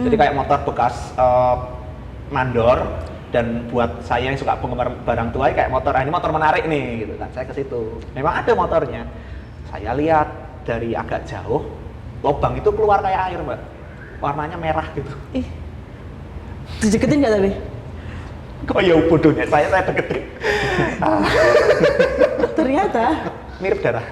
Jadi kayak motor bekas mandor, dan buat saya yang suka penggemar barang tua kayak motor, ini motor menarik nih gitu kan. Saya ke situ. Memang ada motornya. Saya lihat dari agak jauh, lubang itu keluar kayak air, Mbak. Warnanya merah gitu. Ih. Dideketin nggak tapi? Kok ya bodohnya saya deketin. Ternyata Mirip darah.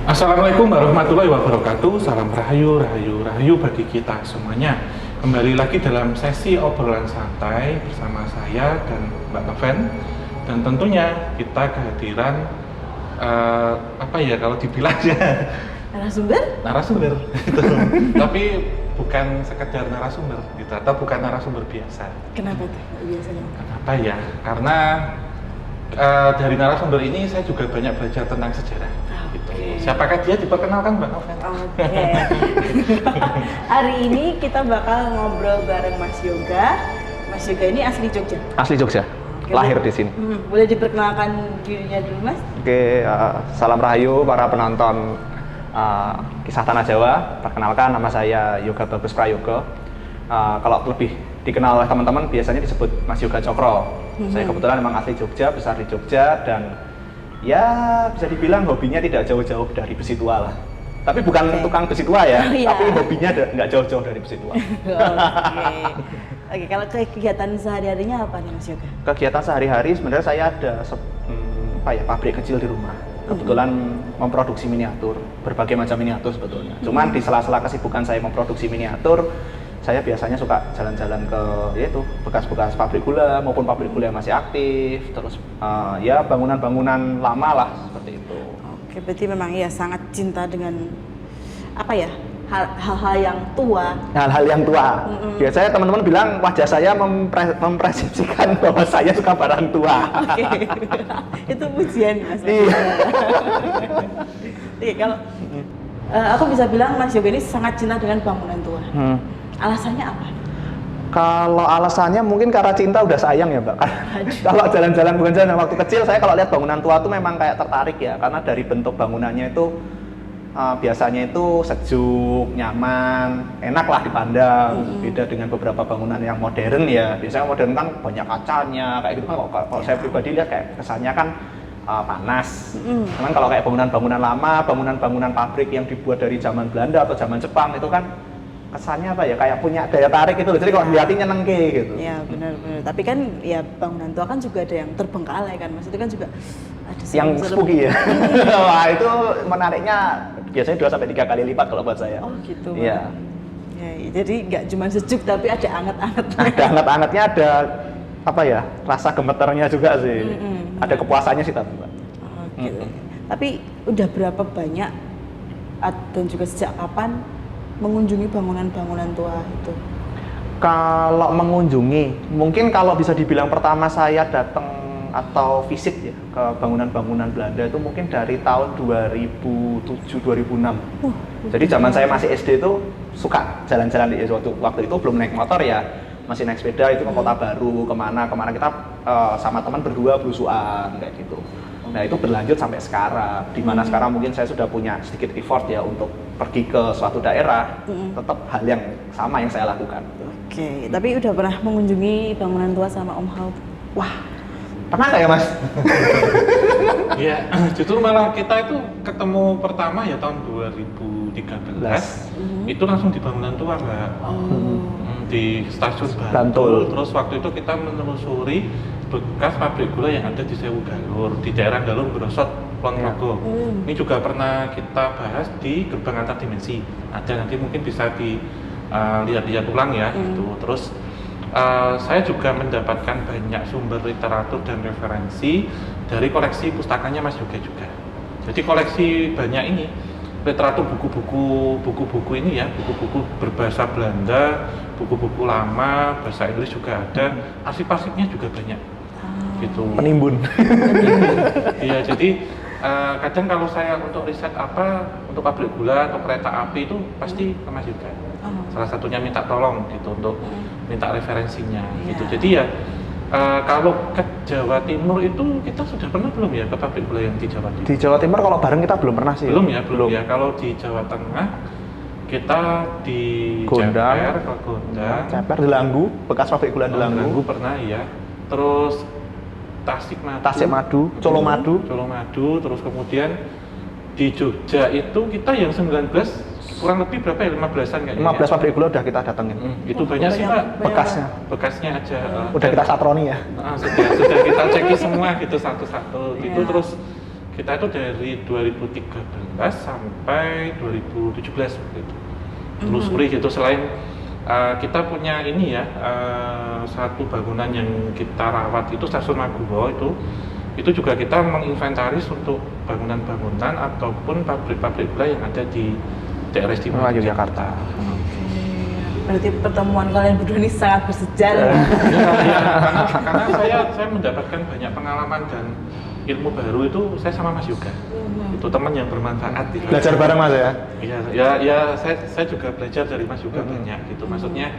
Assalamualaikum warahmatullahi wabarakatuh. Salam rahayu, rahayu, rahayu bagi kita semuanya. Kembali lagi dalam sesi obrolan santai bersama saya dan Mbak Noven. Dan tentunya kita kehadiran apa ya kalau dibilangnya narasumber gitu. Tapi bukan sekedar narasumber gitu, atau bukan narasumber biasa. kenapa tuh biasanya? Kenapa ya? Karena dari narasumber ini saya juga banyak belajar tentang sejarah. Gitu. Siapakah dia? Diperkenalkan Mbak Noven. Oke. Hari ini kita bakal ngobrol bareng Mas Yoga. Mas Yoga ini asli Jogja. Asli Jogja. Oke, Lahir di sini. Boleh diperkenalkan dirinya dulu, Mas? Oke, salam rahayu para penonton Kisah Tanah Jawa. Perkenalkan, nama saya Yoga Bagus Prayoga. Kalau lebih dikenal oleh teman-teman biasanya disebut Mas Yoga Cokro. Saya kebetulan memang asli Jogja, besar di Jogja, dan ya bisa dibilang hobinya tidak jauh-jauh dari besi tua lah. Tapi bukan tukang besi tua ya, Iya. tapi hobinya nggak jauh-jauh dari besi tua. Oke, kalau kegiatan sehari-harinya apa nih Mas Yoga? Kegiatan sehari-hari sebenarnya saya ada pabrik kecil di rumah. Kebetulan memproduksi miniatur, berbagai macam miniatur sebetulnya. Cuman di sela-sela kesibukan saya memproduksi miniatur, saya biasanya suka jalan-jalan ke yaitu bekas-bekas pabrik gula maupun pabrik gula yang masih aktif, terus ya bangunan-bangunan lama lah seperti itu. Oke, berarti memang ya sangat cinta dengan apa ya, hal-hal yang tua. Hal-hal yang tua. Biasanya teman-teman bilang wajah saya mempresepsikan bahwa saya suka barang tua. Oke, itu pujian Mas. Iya. Iya, kalau aku bisa bilang Mas Yoga ini sangat cinta dengan bangunan tua. Alasannya apa? Kalau alasannya mungkin karena cinta udah sayang ya Mbak. Kalau jalan-jalan bukan jalan, waktu kecil saya kalau lihat bangunan tua tuh memang kayak tertarik ya, karena dari bentuk bangunannya itu biasanya itu sejuk, nyaman, enak lah dipandang. Beda dengan beberapa bangunan yang modern ya. Biasanya modern kan banyak kacanya, kayak gitu kan. Kalau saya pribadi lihat kayak kesannya kan panas. Cuman kalau kayak bangunan-bangunan lama, bangunan-bangunan pabrik yang dibuat dari zaman Belanda atau zaman Jepang itu kan kesannya apa ya, kayak punya daya tarik itu loh. Jadi kalau dilihatin nyenengke gitu. Ya benar-benar. Tapi kan ya bangunan tua kan juga ada yang terbengkalai kan, Mas. Itu kan juga ada Yang serem-serem. spooky ya. Wah, itu menariknya biasanya 2 sampai 3 kali lipat kalau buat saya. Oh gitu. Iya. Ya, jadi nggak cuma sejuk tapi ada anget-angetnya. Ada hangat-hangatnya, ada apa ya, rasa gemeternya juga sih. Ada kepuasannya sih tapi Mbak. Oh, gitu. Tapi udah berapa banyak dan juga sejak kapan mengunjungi bangunan-bangunan tua itu? Kalau mengunjungi, mungkin kalau bisa dibilang pertama saya datang atau visit ya ke bangunan-bangunan Belanda itu mungkin dari tahun 2007-2006. Jadi zaman saya masih SD itu suka jalan-jalan di waktu itu belum naik motor ya, masih naik sepeda itu ke Kota Baru, kemana kita sama teman berdua belusuan kayak gitu. Nah itu berlanjut sampai sekarang, di mana sekarang mungkin saya sudah punya sedikit effort ya untuk pergi ke suatu daerah, tetap hal yang sama yang saya lakukan. Oke, tapi udah pernah mengunjungi bangunan tua sama Om Hao? Wah, pernah nggak ya Mas? Iya, justru malah kita itu ketemu pertama ya tahun 2013. Itu langsung di bangunan tua Mbak. Di stasiun Bantul. Terus waktu itu kita menelusuri bekas pabrik gula yang ada di Sewu Galur, di daerah Galur Brosot, Ponorogo. Ini juga pernah kita bahas di gerbang antar dimensi. Ada nanti mungkin bisa dilihat-lihat ulang ya. Gitu. Terus saya juga mendapatkan banyak sumber literatur dan referensi dari koleksi pustakanya Mas Yoga juga. Jadi koleksi banyak ini literatur buku-buku ini ya, buku-buku berbahasa Belanda, buku-buku lama, bahasa Inggris juga ada, arsip-arsipnya juga banyak. Gitu. Penimbun. Iya, jadi kadang kalau saya untuk riset untuk pabrik gula atau kereta api itu pasti ke Mas Yoga. Salah satunya minta tolong gitu untuk minta referensinya gitu. Jadi ya kalau ke Jawa Timur itu kita sudah pernah belum ya ke pabrik gula yang di Jawa Timur? Di Jawa Timur kalau bareng kita belum pernah sih. Belum ya. Kalau di Jawa Tengah kita di Gondang, Ceper, ke Gondang, Ceper, Delanggu, bekas pabrik gula Delanggu Delanggu. pernah ya. Terus Tasik Madu, Colomadu, terus kemudian di Jogja itu kita yang 19 kurang lebih berapa ya, 15-an kayaknya. 15 pabrik gula udah kita datengin. Itu banyak sih Pak, bekasnya aja. Udah kita satroni ya. Sudah kita ceki semua gitu satu-satu. Itu terus kita itu dari 2013 sampai 2017 gitu. Telusuri gitu. Selain kita punya ini ya, satu bangunan yang kita rawat itu Stasiun Maguwo itu juga kita menginventaris untuk bangunan-bangunan ataupun pabrik-pabrik gula yang ada di daerah istimewa Yogyakarta. Berarti pertemuan kalian berdua ini sangat bersejarah. Karena saya mendapatkan banyak pengalaman dan ilmu baru itu saya sama Mas Yoga. Itu teman yang bermanfaat. Gitu. Belajar bareng Mas ya? Iya, saya juga belajar dari Mas Yoga banyak gitu. Maksudnya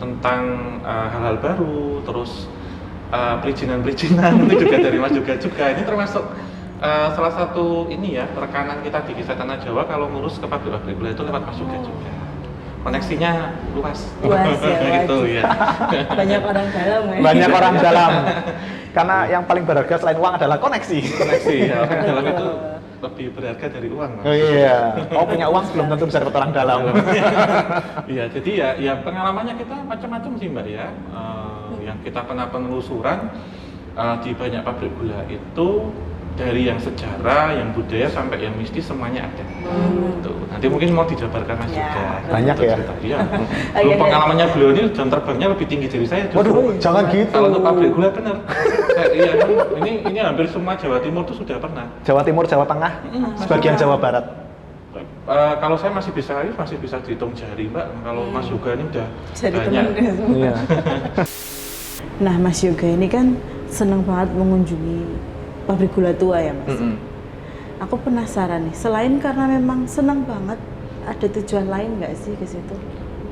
tentang hal-hal baru, terus perizinan-perizinan itu juga dari Mas Yoga juga. Ini termasuk salah satu ini ya, rekanan kita di Kisah Tanah Jawa kalau ngurus ke pabrik-pabrik gula itu lewat Mas Yoga juga. Koneksinya luas Ya, gitu ya. Banyak orang dalam ya. Banyak orang dalam. Karena yang paling berharga selain uang adalah koneksi. Ya, orang dalam itu lebih berharga dari uang. Oh iya. Kau punya uang belum tentu bisa dapat orang dalam. Iya, jadi ya pengalamannya kita macam-macam sih Mbak ya. Yang kita pernah penelusuran di banyak pabrik gula itu dari yang sejarah, yang budaya sampai yang mistis semuanya ada. Tuh. Nanti mungkin mau dijabarkan Mas juga. Banyak ya. Iya. Pengalamannya beliau ini jam terbangnya lebih tinggi dari saya. Waduh, jangan gitu. Kalau untuk pabrik gula benar. Iya, ini hampir semua Jawa Timur tuh sudah pernah. Jawa Timur, Jawa Tengah, sebagian Jawa Barat. Kalau saya masih bisa dihitung jari Mbak. Kalau Mas Yoga ini udah Jadi banyak. Iya. Nah, Mas Yoga ini kan senang banget mengunjungi pabrik gula tua ya Mas. Aku penasaran nih, selain karena memang senang banget, ada tujuan lain nggak sih ke situ?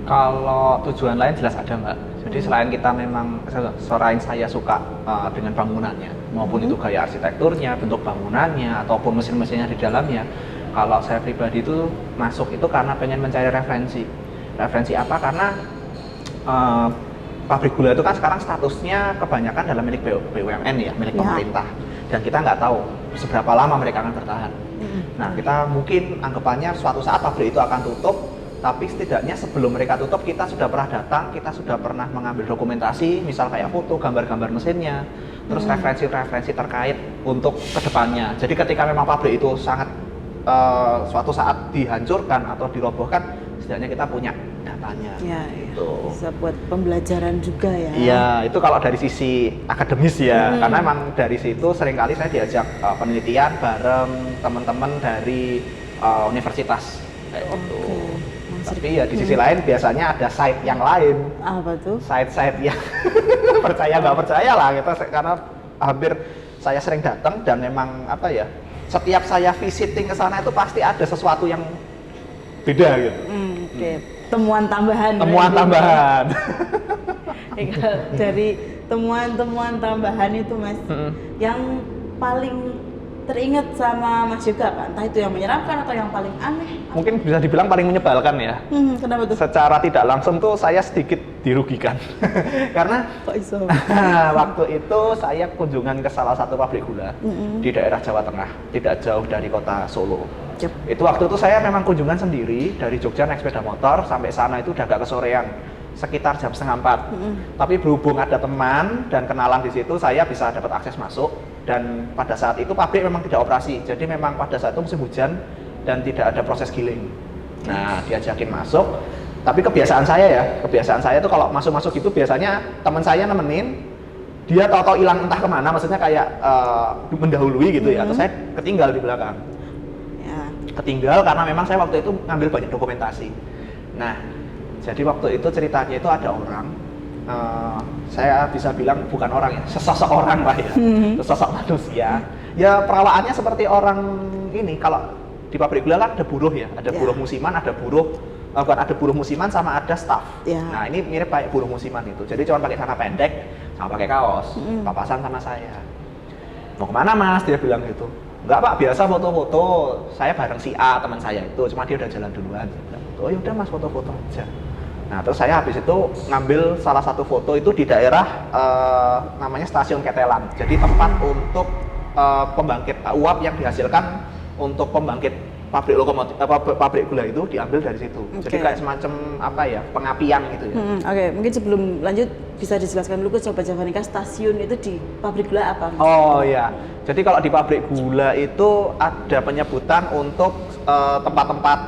Kalau tujuan lain jelas ada Mbak. Jadi selain kita memang, selain saya suka dengan bangunannya, maupun itu gaya arsitekturnya, bentuk bangunannya, ataupun mesin-mesinnya di dalamnya, kalau saya pribadi itu masuk itu karena pengen mencari referensi. Referensi apa? Karena pabrik gula itu kan sekarang statusnya kebanyakan dalam milik BUMN ya, milik pemerintah. Dan kita nggak tahu seberapa lama mereka akan bertahan. Nah, kita mungkin anggapannya suatu saat pabrik itu akan tutup, tapi setidaknya sebelum mereka tutup kita sudah pernah datang, kita sudah pernah mengambil dokumentasi, misal kayak foto, gambar-gambar mesinnya, terus referensi-referensi terkait untuk kedepannya. Jadi ketika memang pabrik itu sangat suatu saat dihancurkan atau dirobohkan, setidaknya kita punya datanya. Ya, gitu. bisa buat pembelajaran juga ya. Iya, itu kalau dari sisi akademis ya, karena memang dari situ seringkali saya diajak penelitian bareng teman-teman dari universitas kayak gitu. Tapi ya di sisi lain biasanya ada site yang lain. Apa tuh? Site-site yang percaya nggak percaya lah kita, karena hampir saya sering datang dan memang apa ya, setiap saya visiting ke sana itu pasti ada sesuatu yang beda gitu. Oke. Temuan tambahan. Temuan tambahan. Dari temuan-temuan tambahan itu Mas, yang paling teringat sama Mas Yoga apa? Entah itu yang menyeramkan atau yang paling aneh? Mungkin bisa dibilang paling menyebalkan ya. Kenapa tuh? Secara tidak langsung tuh saya sedikit dirugikan. Karena Kok iso? waktu itu saya kunjungan ke salah satu pabrik gula di daerah Jawa Tengah, tidak jauh dari kota Solo. Itu waktu itu saya memang kunjungan sendiri dari Jogja naik sepeda motor, sampai sana itu udah agak kesorean, sekitar jam 3:30. Tapi berhubung ada teman dan kenalan di situ, saya bisa dapat akses masuk. Dan pada saat itu pabrik memang tidak operasi, jadi memang pada saat itu musim hujan dan tidak ada proses giling. Nah, diajakin masuk. Tapi kebiasaan saya itu kalau masuk-masuk itu biasanya teman saya nemenin, dia tahu-tahu hilang entah kemana, maksudnya kayak mendahului gitu ya, atau saya ketinggal di belakang. ketinggal karena memang saya waktu itu ngambil banyak dokumentasi. Nah, jadi waktu itu ceritanya itu ada orang, saya bisa bilang bukan orang ya, sesosok orang lah ya, sesosok manusia. Ya perawaannya seperti orang ini, kalau di pabrik gula kan ada buruh ya, ada buruh musiman, ada buruh bukan ada buruh musiman sama ada staff. Nah ini mirip kayak buruh musiman itu, jadi cuma pakai celana pendek sama pakai kaos, papasan sama saya. Mau kemana mas? Dia bilang gitu. Enggak pak, biasa foto-foto. Saya bareng si A teman saya itu, cuma dia udah jalan duluan. Oh yaudah mas, foto-foto aja. Nah terus saya habis itu ngambil salah satu foto itu di daerah namanya Stasiun Ketelan. Jadi tempat untuk pembangkit uap yang dihasilkan untuk pembangkit pabrik lokomotif pabrik gula itu diambil dari situ. Jadi kayak semacam apa ya, pengapian gitu ya. Oke, mungkin sebelum lanjut bisa dijelaskan dulu ke Sobat Javanika, stasiun itu di pabrik gula apa? Oh ya, jadi kalau di pabrik gula itu ada penyebutan untuk tempat-tempat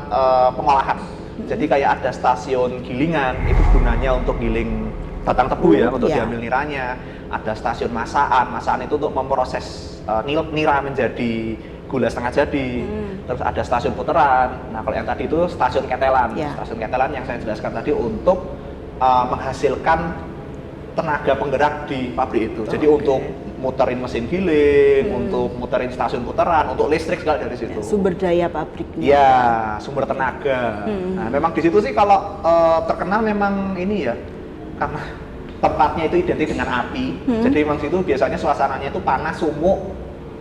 pengolahan. Jadi kayak ada stasiun gilingan, itu gunanya untuk giling batang tebu ya, untuk diambil niranya. Ada stasiun masakan itu untuk memproses nira menjadi gula setengah jadi. Terus ada stasiun puteran. Nah kalau yang tadi itu stasiun ketelan. Stasiun ketelan yang saya jelaskan tadi untuk menghasilkan tenaga penggerak di pabrik itu. Jadi untuk muterin mesin giling, untuk muterin stasiun puteran, untuk listrik segala dari situ. Sumber daya pabriknya. Ya, sumber tenaga. Nah, memang di situ sih kalau terkenal memang ini ya, karena tempatnya itu identik dengan api. Jadi memang situ biasanya suasananya itu panas,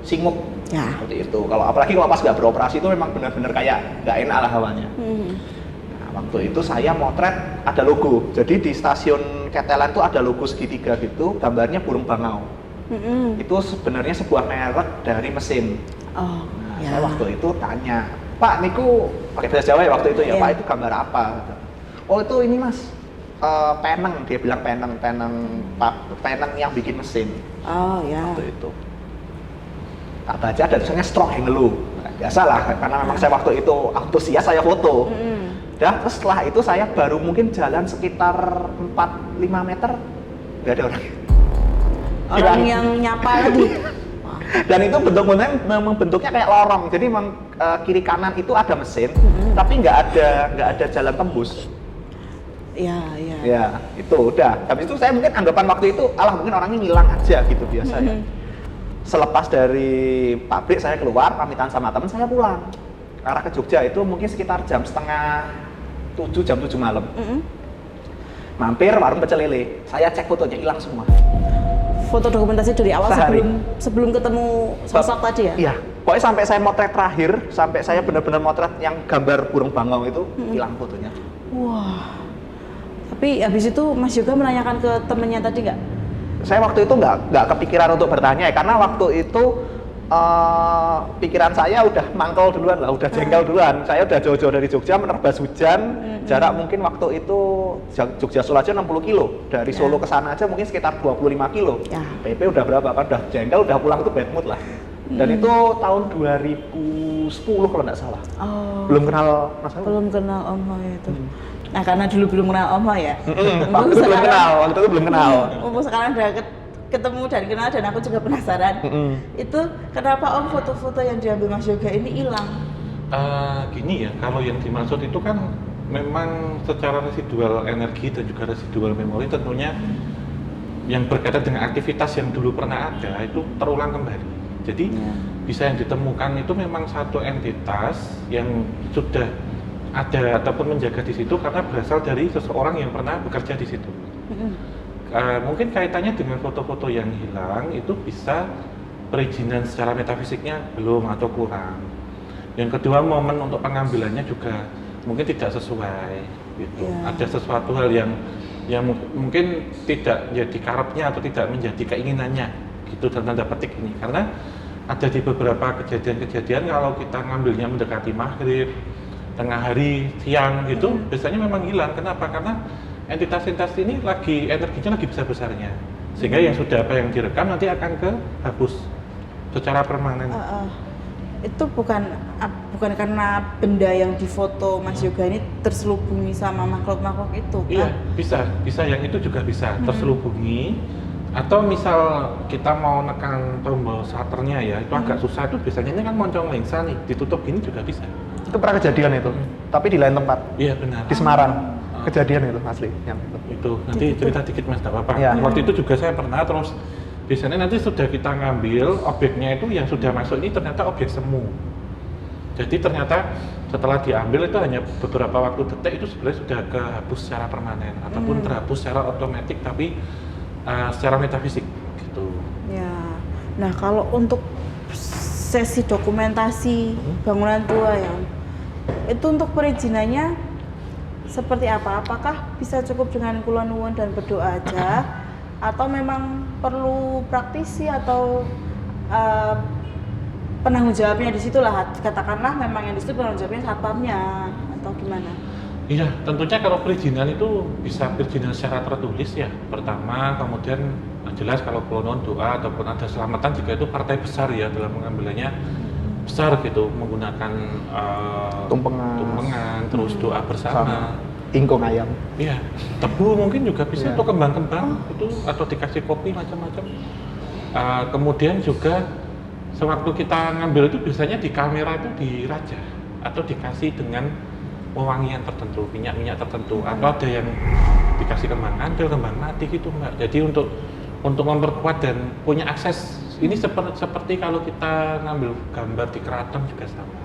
singuk. Seperti itu. Kalau apalagi kalau pas nggak beroperasi itu memang benar-benar kayak nggak enak lah hawanya. Nah, waktu itu saya motret ada logo. Jadi di stasiun Ketelan itu ada logo segitiga gitu, gambarnya burung bangau. Itu sebenarnya sebuah merek dari mesin. Saya waktu itu tanya, Pak, niku pakai bahasa Jawa ya waktu itu ya, Pak itu gambar apa? Oh itu ini mas, peneng, dia bilang peneng yang bikin mesin. Waktu itu. Tak baca ada tulisannya strong hang low. Nah, biasalah, karena memang saya waktu itu antusias saya foto. Dan terus setelah itu saya baru mungkin jalan sekitar 4-5 meter, nggak ada orang. Orang yang nyapa lagi. Dan itu bentuknya kayak lorong, jadi memang kiri kanan itu ada mesin, tapi nggak ada jalan tembus. Ya itu udah. Habis itu saya mungkin anggapan waktu itu, mungkin orangnya ngilang aja gitu biasanya. Selepas dari pabrik saya keluar, pamitan sama teman, saya pulang arah ke Jogja itu mungkin sekitar jam 6:30, jam 7 malam. Mampir warung pecel lele, saya cek fotonya hilang semua. Foto dokumentasi dari awal sebelum ketemu sosok tadi ya? Iya, pokoknya sampai saya motret terakhir, sampai saya benar-benar motret yang gambar burung bangau itu, hilang fotonya. Wah, tapi habis itu Mas Yoga menanyakan ke temennya tadi nggak? Saya waktu itu nggak kepikiran untuk bertanya ya, karena waktu itu pikiran saya udah mangkel duluan lah, udah jengkel duluan. Saya udah jauh-jauh dari Jogja menerbas hujan, jarak mungkin waktu itu Jogja Solo aja 60 kilo, dari Solo ke sana aja mungkin sekitar 25 kilo. PP udah berapa kan, udah jengkel, udah pulang itu bad mood lah. Dan itu tahun 2010 kalau nggak salah. Belum kenal Mas Al. Belum kenal Om Ho itu. Nah karena dulu belum kenal Om Ho ya. Waktu itu belum kenal. Sekarang udah ketemu dan kenal, dan aku juga penasaran. Itu kenapa Om foto-foto yang diambil Mas Yoga ini hilang? Gini ya, kalau yang dimaksud itu kan memang secara residual energi dan juga residual memori tentunya yang berkaitan dengan aktivitas yang dulu pernah ada itu terulang kembali. Jadi bisa yang ditemukan itu memang satu entitas yang sudah ada ataupun menjaga di situ karena berasal dari seseorang yang pernah bekerja di situ. Mungkin kaitannya dengan foto-foto yang hilang itu bisa perizinan secara metafisiknya belum atau kurang. Yang kedua, momen untuk pengambilannya juga mungkin tidak sesuai gitu. Ada sesuatu hal yang mungkin tidak jadi karepnya atau tidak menjadi keinginannya gitu, dalam tanda petik ini. Karena ada di beberapa kejadian-kejadian kalau kita ngambilnya mendekati maghrib, tengah hari, siang gitu, biasanya memang hilang. Kenapa? Karena entitas-entitas ini energinya lagi besar-besarnya, sehingga yang sudah apa yang direkam nanti akan kehapus secara permanen. Itu bukan karena benda yang difoto Mas Yoga ini terselubungi sama makhluk-makhluk itu kan? Iya, bisa yang itu juga bisa terselubungi. Atau misal kita mau nekan tombol shutternya ya, itu agak susah, itu biasanya ini kan moncong lensa nih, ditutup gini juga bisa. Itu pernah kejadian itu, tapi di lain tempat, Iya benar. di Semarang. Kejadian itu asli yang itu. Itu nanti cerita dikit Mas, tidak apa-apa. Iya. Waktu itu juga saya pernah, terus biasanya nanti sudah kita ngambil objeknya itu yang sudah masuk ini ternyata objek semu. Jadi ternyata setelah diambil itu hanya beberapa waktu detik itu sebenarnya sudah kehapus secara permanen ataupun terhapus secara otomatis tapi secara metafisik gitu. Ya. Nah, kalau untuk sesi dokumentasi bangunan tua ya, itu untuk perizinannya seperti apa? Apakah bisa cukup dengan kula nuwun dan berdoa aja, atau memang perlu praktisi atau penanggung jawabnya di situ lah, katakanlah memang yang di situ penanggung jawabnya satpamnya atau gimana? Iya, tentunya kalau perizinan itu bisa perizinan secara tertulis ya. Pertama, kemudian jelas kalau klonon doa ataupun ada selamatan jika itu partai besar ya dalam pengambilannya besar gitu menggunakan tumpengan, terus doa bersama. Ingkung ayam. Iya, tebu mungkin juga bisa Iya. tuh kembang-kembang itu atau dikasih kopi macam-macam. Kemudian juga sewaktu kita ngambil itu biasanya di kamera itu diraja atau dikasih dengan wewangian tertentu, minyak-minyak tertentu, atau ada yang dikasih kembang kandil, kembang mati gitu Mbak. Jadi untuk memperkuat dan punya akses ini seperti kalau kita ngambil gambar di keraton juga sama.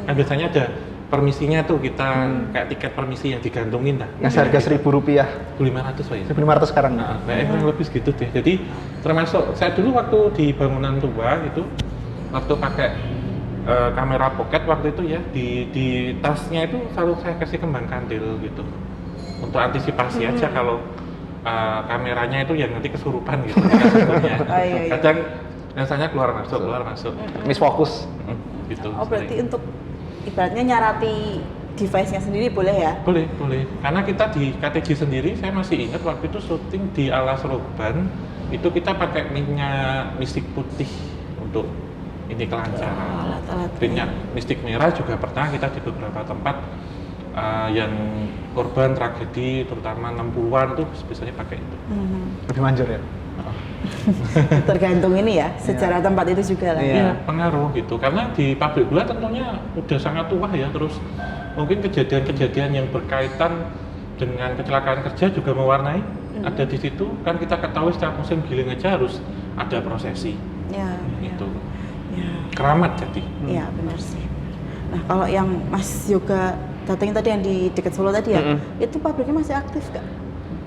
Kan biasanya ada permisinya tuh kita kayak tiket permisi yang digantungin lah. Yang seharga Rp1.000. 1.500 Pak ya. 1.500 sekarang. Nah, kurang lebih segitu deh. Jadi termasuk saya dulu waktu di bangunan tua itu waktu pakai kamera pocket waktu itu ya di tasnya itu selalu saya kasih kembang kandil gitu untuk antisipasi aja kalau kameranya itu yang nanti kesurupan gitu. Iya. Kadang rasanya keluar masuk. Misfokus. Gitu. Oh, berarti untuk ibaratnya nyarati device-nya sendiri boleh ya? Boleh. Karena kita di KTJ sendiri, saya masih ingat waktu itu syuting di Alas Roban, itu kita pakai minyak mistik putih untuk ini kelancaran. Minyak mistik merah juga pernah kita di beberapa tempat yang korban tragedi, terutama 60-an tuh biasanya pakai itu. Lebih manjur ya. Tergantung ini ya, sejarah tempat itu juga lah. Iya, pengaruh gitu. Karena di pabrik gula tentunya udah sangat tua ya, terus mungkin kejadian-kejadian yang berkaitan dengan kecelakaan kerja juga mewarnai. Ada di situ kan kita ketahui setiap musim giling aja harus ada prosesi. Ya. Gitu. Ya. Keramat jadi. Iya, benar sih. Nah, kalau yang Mas Yoga datangin tadi yang di dekat Solo tadi ya, itu pabriknya masih aktif nggak?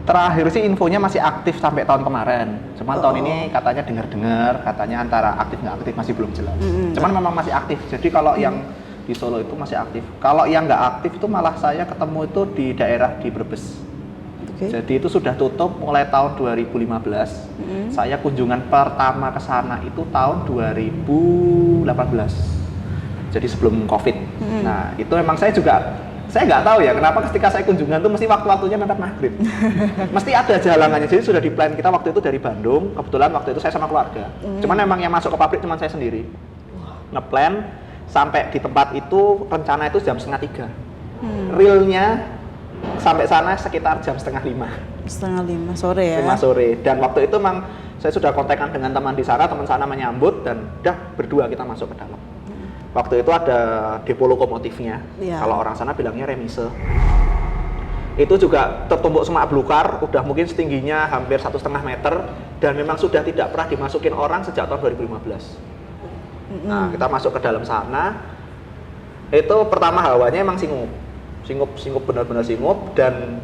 Terakhir sih infonya masih aktif sampai tahun kemarin. Cuman tahun ini katanya dengar-dengar, katanya antara aktif nggak aktif masih belum jelas. Cuman memang masih aktif. Jadi kalau yang di Solo itu masih aktif. Kalau yang nggak aktif itu malah saya ketemu itu di daerah di Brebes. Jadi itu sudah tutup mulai tahun 2015. Saya kunjungan pertama ke sana itu tahun 2018. Jadi sebelum COVID. Nah itu memang saya nggak tahu ya kenapa ketika saya kunjungan tuh mesti waktu-waktunya mepet maghrib. Mesti ada aja halangannya. Jadi sudah di plan kita waktu itu dari Bandung. Kebetulan waktu itu saya sama keluarga. Cuman memang yang masuk ke pabrik cuma saya sendiri. Ngeplan sampai di tempat itu rencana itu jam 2:30. Realnya sampai sana sekitar jam 4:30. 4:30 sore ya. 5 sore. Dan waktu itu memang saya sudah kontekan dengan teman di sana, teman sana menyambut dan udah berdua kita masuk ke dalam. Waktu itu ada depo lokomotifnya, kalau orang sana bilangnya remise. Itu juga tertumbuk semak belukar, udah mungkin setingginya hampir 1,5 meter dan memang sudah tidak pernah dimasukin orang sejak tahun 2015. Nah, kita masuk ke dalam sana, itu pertama hawanya emang singup benar-benar singup dan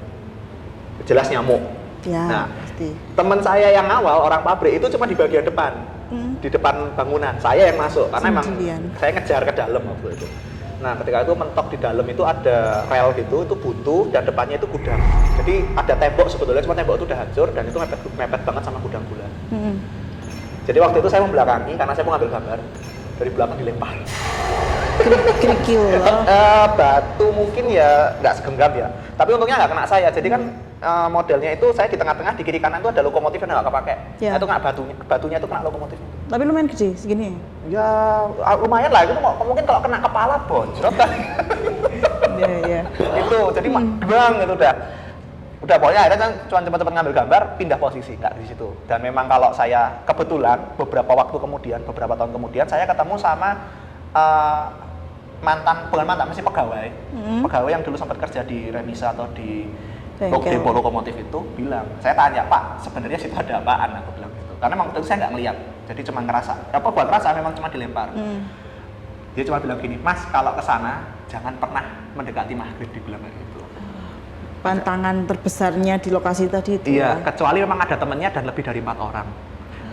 jelas nyamuk. Ya, nah, pasti. Teman saya yang awal orang pabrik itu cuma di bagian depan. Di depan bangunan, saya yang masuk karena memang saya ngejar ke dalam waktu itu. Nah ketika itu mentok di dalam itu ada rel gitu, itu buntu dan depannya itu gudang. Jadi ada tembok sebetulnya, cuma tembok itu udah hancur dan itu mepet banget sama gudang gula. Jadi waktu itu saya membelakangi karena saya mau ngambil gambar, dari belakang dilempar. Kerikil loh. Batu mungkin ya nggak segenggam ya, tapi untungnya nggak kena saya. Jadi kan modelnya itu saya di tengah-tengah, di kiri kanan itu ada lokomotif yang nggak kepake. Nah, itu kena batunya itu kena lokomotif. Tapi lumayan gede segini ya? Ya lumayan lah, itu mungkin kalau kena kepala bonjrot kan. Iya. Itu jadi bang itu udah pokoknya akhirnya kan cuma cepat-cepat ngambil gambar, pindah posisi nggak di situ. Dan memang kalau saya kebetulan beberapa tahun kemudian saya ketemu sama bukan mantan, masih pegawai. Pegawai yang dulu sempat kerja di Remisa atau di Bengkel. depo lokomotif itu bilang, saya tanya, Pak, sebenarnya situ ada apaan? Aku bilang gitu. Karena memang waktu itu saya nggak ngeliat, jadi cuma ngerasa. Bukan ngerasa, memang cuma dilempar. Dia cuma bilang gini, Mas, kalau ke sana jangan pernah mendekati maghrib, dibilang kayak gitu. Pantangan terbesarnya di lokasi tadi itu. Iya, kecuali memang ada temennya dan lebih dari 4 orang.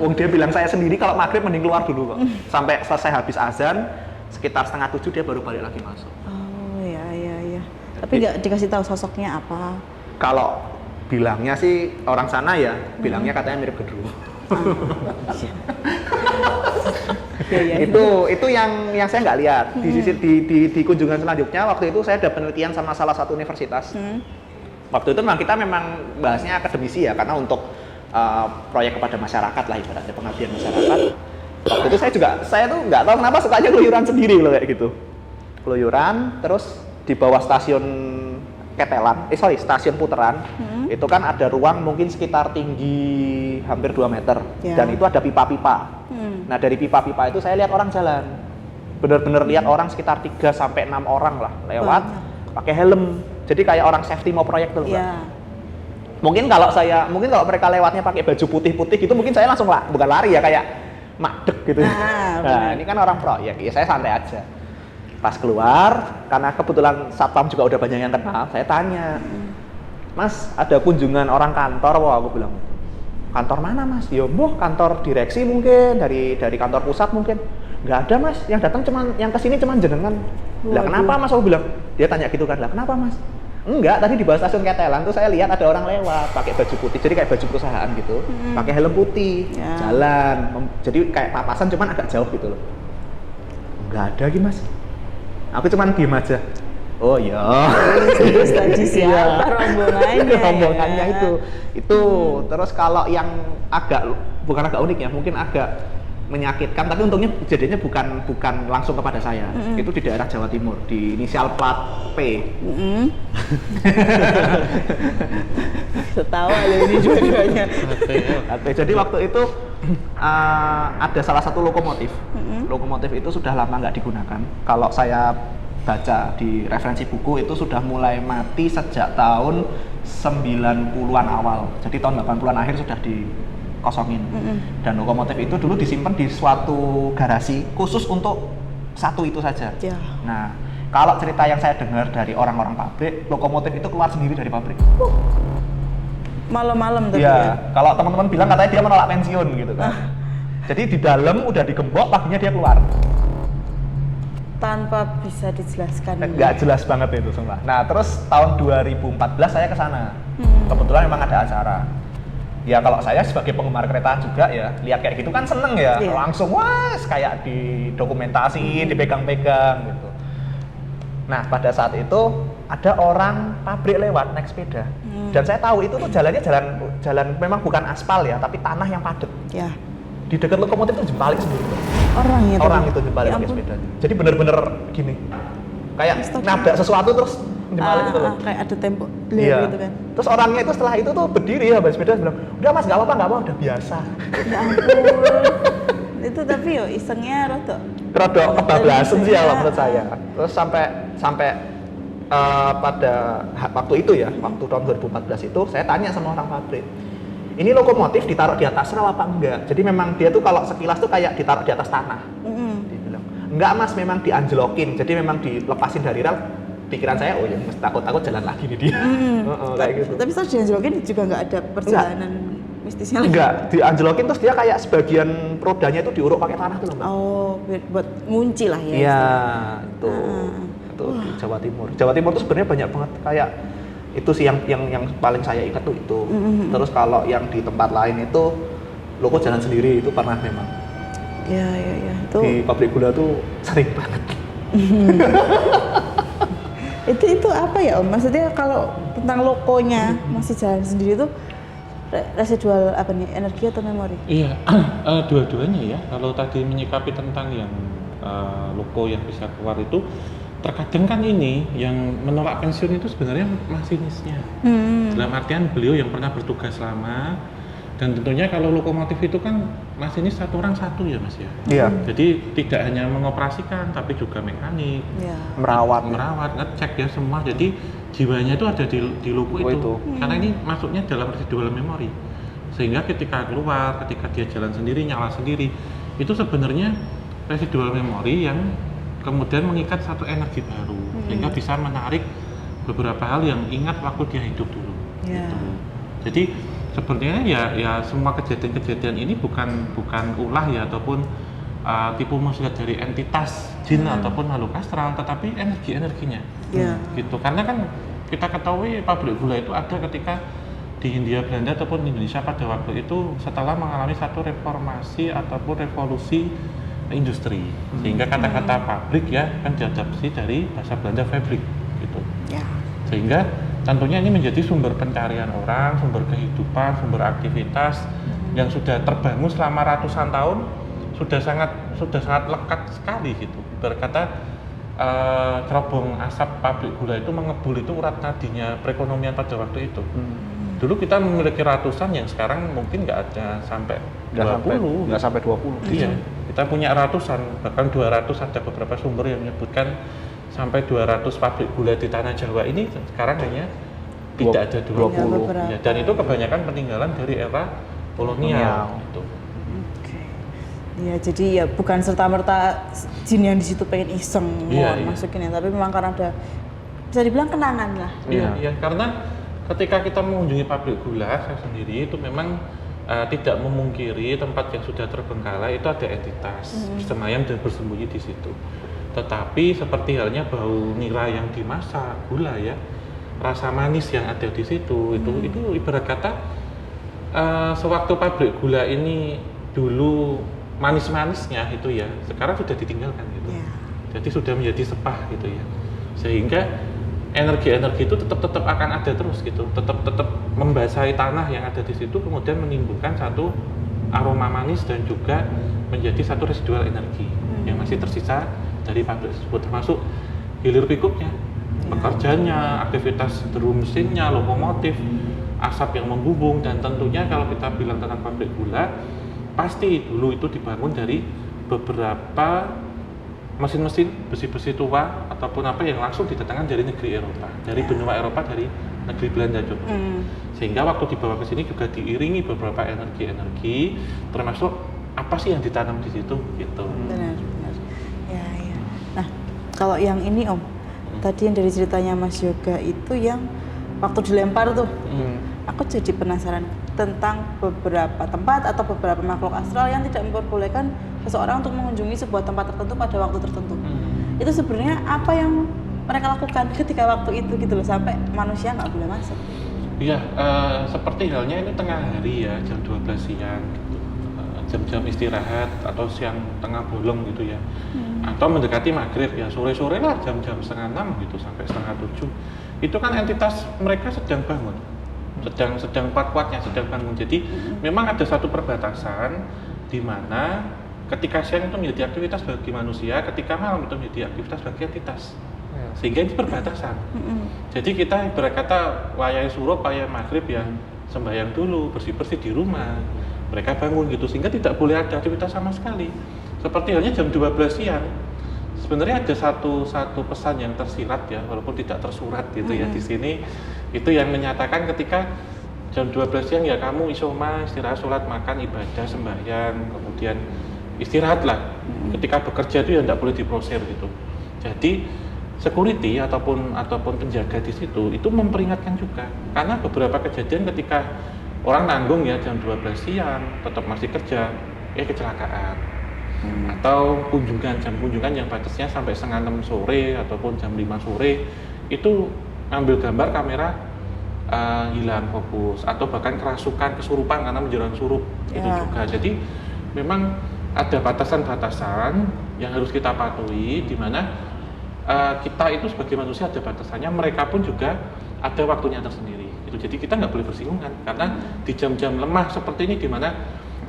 Wong dia bilang saya sendiri kalau maghrib mending keluar dulu kok. Sampai selesai habis azan, sekitar 6:30 dia baru balik lagi masuk. Oh iya. Tapi nggak dikasih tahu sosoknya apa? Kalau bilangnya sih orang sana ya, bilangnya katanya mirip Gedruwo. Iya. Itu yang saya nggak lihat. Di kunjungan selanjutnya waktu itu saya ada penelitian sama salah satu universitas. Waktu itu memang kita bahasnya akademisi ya, karena untuk proyek kepada masyarakat lah, ibaratnya pengabdian masyarakat. Waktu itu saya tuh nggak tahu kenapa sukanya keluyuran sendiri loh kayak gitu. Keluyuran, terus di bawah stasiun stasiun Puteran, itu kan ada ruang mungkin sekitar tinggi hampir 2 meter, dan itu ada pipa-pipa. Nah dari pipa-pipa itu saya lihat orang jalan, bener-bener lihat orang sekitar 3-6 orang lah lewat, pakai helm, jadi kayak orang safety mau proyek tuh. Mungkin kalau mereka lewatnya pakai baju putih-putih gitu, mungkin saya langsung bukan lari ya, kayak madek gitu. Nah ini kan orang proyek, ya saya santai aja. Pas keluar, karena kebetulan satpam juga udah banyak yang kenal, saya tanya, Mas, ada kunjungan orang kantor? Wah, aku bilang, kantor mana Mas? Ya kantor direksi mungkin, dari kantor pusat mungkin. Nggak ada Mas, yang datang yang kesini cuman jenengan. Lah kenapa Mas? Aku bilang, dia tanya gitu kan, lah kenapa Mas? Enggak, tadi di bawah stasiun Ketelan tuh saya lihat ada orang lewat pakai baju putih, jadi kayak baju perusahaan gitu, pakai helm putih, jalan, jadi kayak papasan cuman agak jauh gitu loh. Nggak ada lagi Mas. Aku cuman diem aja. Oh iya. Tadi siapa rombongannya itu. Terus kalau yang bukan agak unik ya, mungkin agak menyakitkan, tapi untungnya kejadiannya bukan langsung kepada saya. Itu di daerah Jawa Timur, di inisial plat P. Ketawa loh ini dua-duanya. Jadi waktu itu ada salah satu lokomotif. Lokomotif itu sudah lama nggak digunakan. Kalau saya baca di referensi buku itu sudah mulai mati sejak tahun 90-an awal. Jadi tahun 80-an akhir sudah dikosongin. Dan lokomotif itu dulu disimpan di suatu garasi khusus untuk satu itu saja. Nah, kalau cerita yang saya dengar dari orang-orang pabrik, lokomotif itu keluar sendiri dari pabrik. Malam-malam tuh. Iya, kalau teman-teman bilang katanya dia menolak pensiun gitu kan. Jadi di dalam udah digembok, paginya dia keluar. Tanpa bisa dijelaskan. Nggak jelas banget itu semua. Nah, terus tahun 2014 saya ke sana. Kebetulan memang ada acara. Ya kalau saya sebagai penggemar kereta juga ya, lihat kayak gitu kan seneng ya. Langsung kayak didokumentasiin, dipegang-pegang gitu. Nah, pada saat itu ada orang pabrik lewat naik sepeda. Dan saya tahu itu tuh jalannya jalan memang bukan aspal ya, tapi tanah yang padat. Di dekat lokomotif itu jempalik sendiri. Orang itu jempalik pakai sepeda. Jadi bener-bener gini. Kayak nabrak sesuatu terus jempalik gitu loh. Kayak ada tembok gitu kan. Terus orangnya itu setelah itu tuh berdiri ya, sepeda bilang, "Udah Mas, nggak apa-apa, udah biasa." Ya ampun. Itu tapi isengnya rada kebablasan sih ya menurut saya. Terus sampai pada waktu itu ya, waktu tahun 2014 itu saya tanya sama orang pabrik, ini lokomotif ditaruh di atas rel apa enggak? Jadi memang dia tuh kalau sekilas tuh kayak ditaruh di atas tanah. Dia bilang, enggak Mas, memang dianjlokin, jadi memang dilepasin dari rel. Pikiran saya, oh ya takut jalan lagi nih dia. Kayak gitu. Tapi setelah dianjlokin juga nggak ada perjalanan mistisnya lagi? Enggak, dianjlokin terus dia kayak sebagian rodanya itu diuruk pakai tanah tuh loh Mbak. Oh, buat ngunci lah ya. Iya, itu di Jawa Timur. Jawa Timur tuh sebenarnya banyak banget kayak itu sih yang paling saya ingat tuh itu. Terus kalau yang di tempat lain itu loko jalan sendiri itu pernah memang. Iya. Itu di pabrik gula tuh sering banget. itu apa ya Om? Maksudnya kalau tentang lokonya masih jalan sendiri itu residual apa nih, energi atau memori? Iya, dua-duanya ya. Kalau tadi menyikapi tentang yang loko yang bisa keluar itu, terkadang kan ini yang menolak pensiun itu sebenarnya masinisnya. Dalam artian beliau yang pernah bertugas lama, Dan tentunya kalau lokomotif itu kan masinis satu orang satu ya Mas ya. Iya. Jadi tidak hanya mengoperasikan tapi juga mekanik, Ya. Merawat. ngecek ya semua. Jadi jiwanya itu ada di loko itu. Karena ini masuknya dalam residual memory. Sehingga ketika keluar, ketika dia jalan sendiri, nyala sendiri, itu sebenarnya residual memory yang kemudian mengikat satu energi baru, sehingga bisa menarik beberapa hal yang ingat waktu dia hidup dulu. Ya. Gitu. Jadi sebenarnya ya semua kejadian-kejadian ini bukan ulah ya ataupun tipu muslihat dari entitas jin ataupun makhluk astral, tetapi energinya. Ya. Gitu. Karena kan kita ketahui pabrik gula itu ada ketika di Hindia Belanda ataupun Indonesia pada waktu itu setelah mengalami satu reformasi ataupun revolusi industri, sehingga kata-kata pabrik ya kan diadaptasi dari bahasa Belanda fabrik gitu. Ya. Sehingga tentunya ini menjadi sumber pencarian orang, sumber kehidupan, sumber aktivitas yang sudah terbangun selama ratusan tahun, sudah sangat lekat sekali gitu. Berkata cerobong asap pabrik gula itu mengebul itu urat nadinya perekonomian pada waktu itu. Dulu kita memiliki ratusan yang sekarang mungkin nggak ada sampai 20. Nggak sampai 20. Iya, kita punya ratusan, bahkan 200 ada beberapa sumber yang menyebutkan sampai 200 pabrik gula di tanah Jawa ini sekarang hanya tidak ada 20. Ya, dan itu kebanyakan peninggalan dari era kolonial. Gitu. Oke. Ya, jadi ya bukan serta-merta jin yang di situ pengen iseng masukin ya, tapi memang karena ada bisa dibilang kenangan lah. Iya, karena ketika kita mengunjungi pabrik gula saya sendiri itu memang tidak memungkiri tempat yang sudah terbengkalai itu ada entitas bersemayam dan bersembunyi di situ. Tetapi seperti halnya bau nira yang dimasak gula ya, rasa manis yang ada di situ itu ibarat kata sewaktu pabrik gula ini dulu manis-manisnya itu ya sekarang sudah ditinggalkan gitu. Jadi sudah menjadi sepah gitu ya, sehingga energi-energi itu tetap akan ada terus gitu, tetap membasahi tanah yang ada di situ, kemudian menimbulkan satu aroma manis dan juga menjadi satu residual energi yang masih tersisa dari pabrik tersebut, termasuk hilir pikuknya, pekerjanya, aktivitas drum mesinnya, lokomotif, asap yang membumbung, dan tentunya kalau kita bilang tentang pabrik gula, pasti dulu itu dibangun dari beberapa mesin-mesin besi-besi tua ataupun apa yang langsung didatangkan dari negeri Eropa, dari benua Eropa, dari negeri Belanda juga. Sehingga waktu dibawa ke sini juga diiringi beberapa energi-energi, termasuk apa sih yang ditanam di situ gitu. Benar. Ya. Nah, kalau yang ini Om, tadi yang dari ceritanya Mas Yoga itu yang waktu dilempar tuh, aku jadi penasaran tentang beberapa tempat atau beberapa makhluk astral yang tidak memperbolehkan seseorang untuk mengunjungi sebuah tempat tertentu pada waktu tertentu. Itu sebenarnya apa yang mereka lakukan ketika waktu itu gitu loh, sampai manusia nggak boleh masuk? Iya, seperti halnya ini tengah hari ya, jam 12 siang gitu. Jam-jam istirahat atau siang tengah bolong gitu ya, atau mendekati maghrib ya, sore-sore lah jam-jam 5:30 gitu sampai 6:30. Itu kan entitas mereka sedang bangun, sedang kuat-kuatnya sedang bangun. Jadi memang ada satu perbatasan di mana ketika siang itu menjadi aktivitas bagi manusia, ketika malam itu menjadi aktivitas bagi entitas. Sehingga ini perbatasan. Jadi kita berkata wayai surup, wayai maghrib ya sembahyang dulu, bersih-bersih di rumah. Mereka bangun gitu, sehingga tidak boleh ada aktivitas sama sekali. Seperti halnya jam 12 siang. Sebenarnya ada satu pesan yang tersirat ya, walaupun tidak tersurat gitu ya di sini. Itu yang menyatakan ketika jam 12 siang ya kamu isoma, istirahat, sholat, makan, ibadah, sembahyang, kemudian istirahatlah. Ketika bekerja itu ya tidak boleh diprosir gitu. Jadi security ataupun penjaga di situ itu memperingatkan juga, karena beberapa kejadian ketika orang nanggung ya jam 12 siang tetap masih kerja, kecelakaan. Atau jam kunjungan yang batasnya sampai 5:30 sore ataupun jam 5 sore itu ambil gambar kamera hilang fokus atau bahkan kerasukan, kesurupan karena menjelang surup itu juga. Jadi memang ada batasan-batasan yang harus kita patuhi, di mana kita itu sebagai manusia ada batasannya, mereka pun juga ada waktunya tersendiri. Jadi kita nggak boleh bersinggungan, karena di jam-jam lemah seperti ini di mana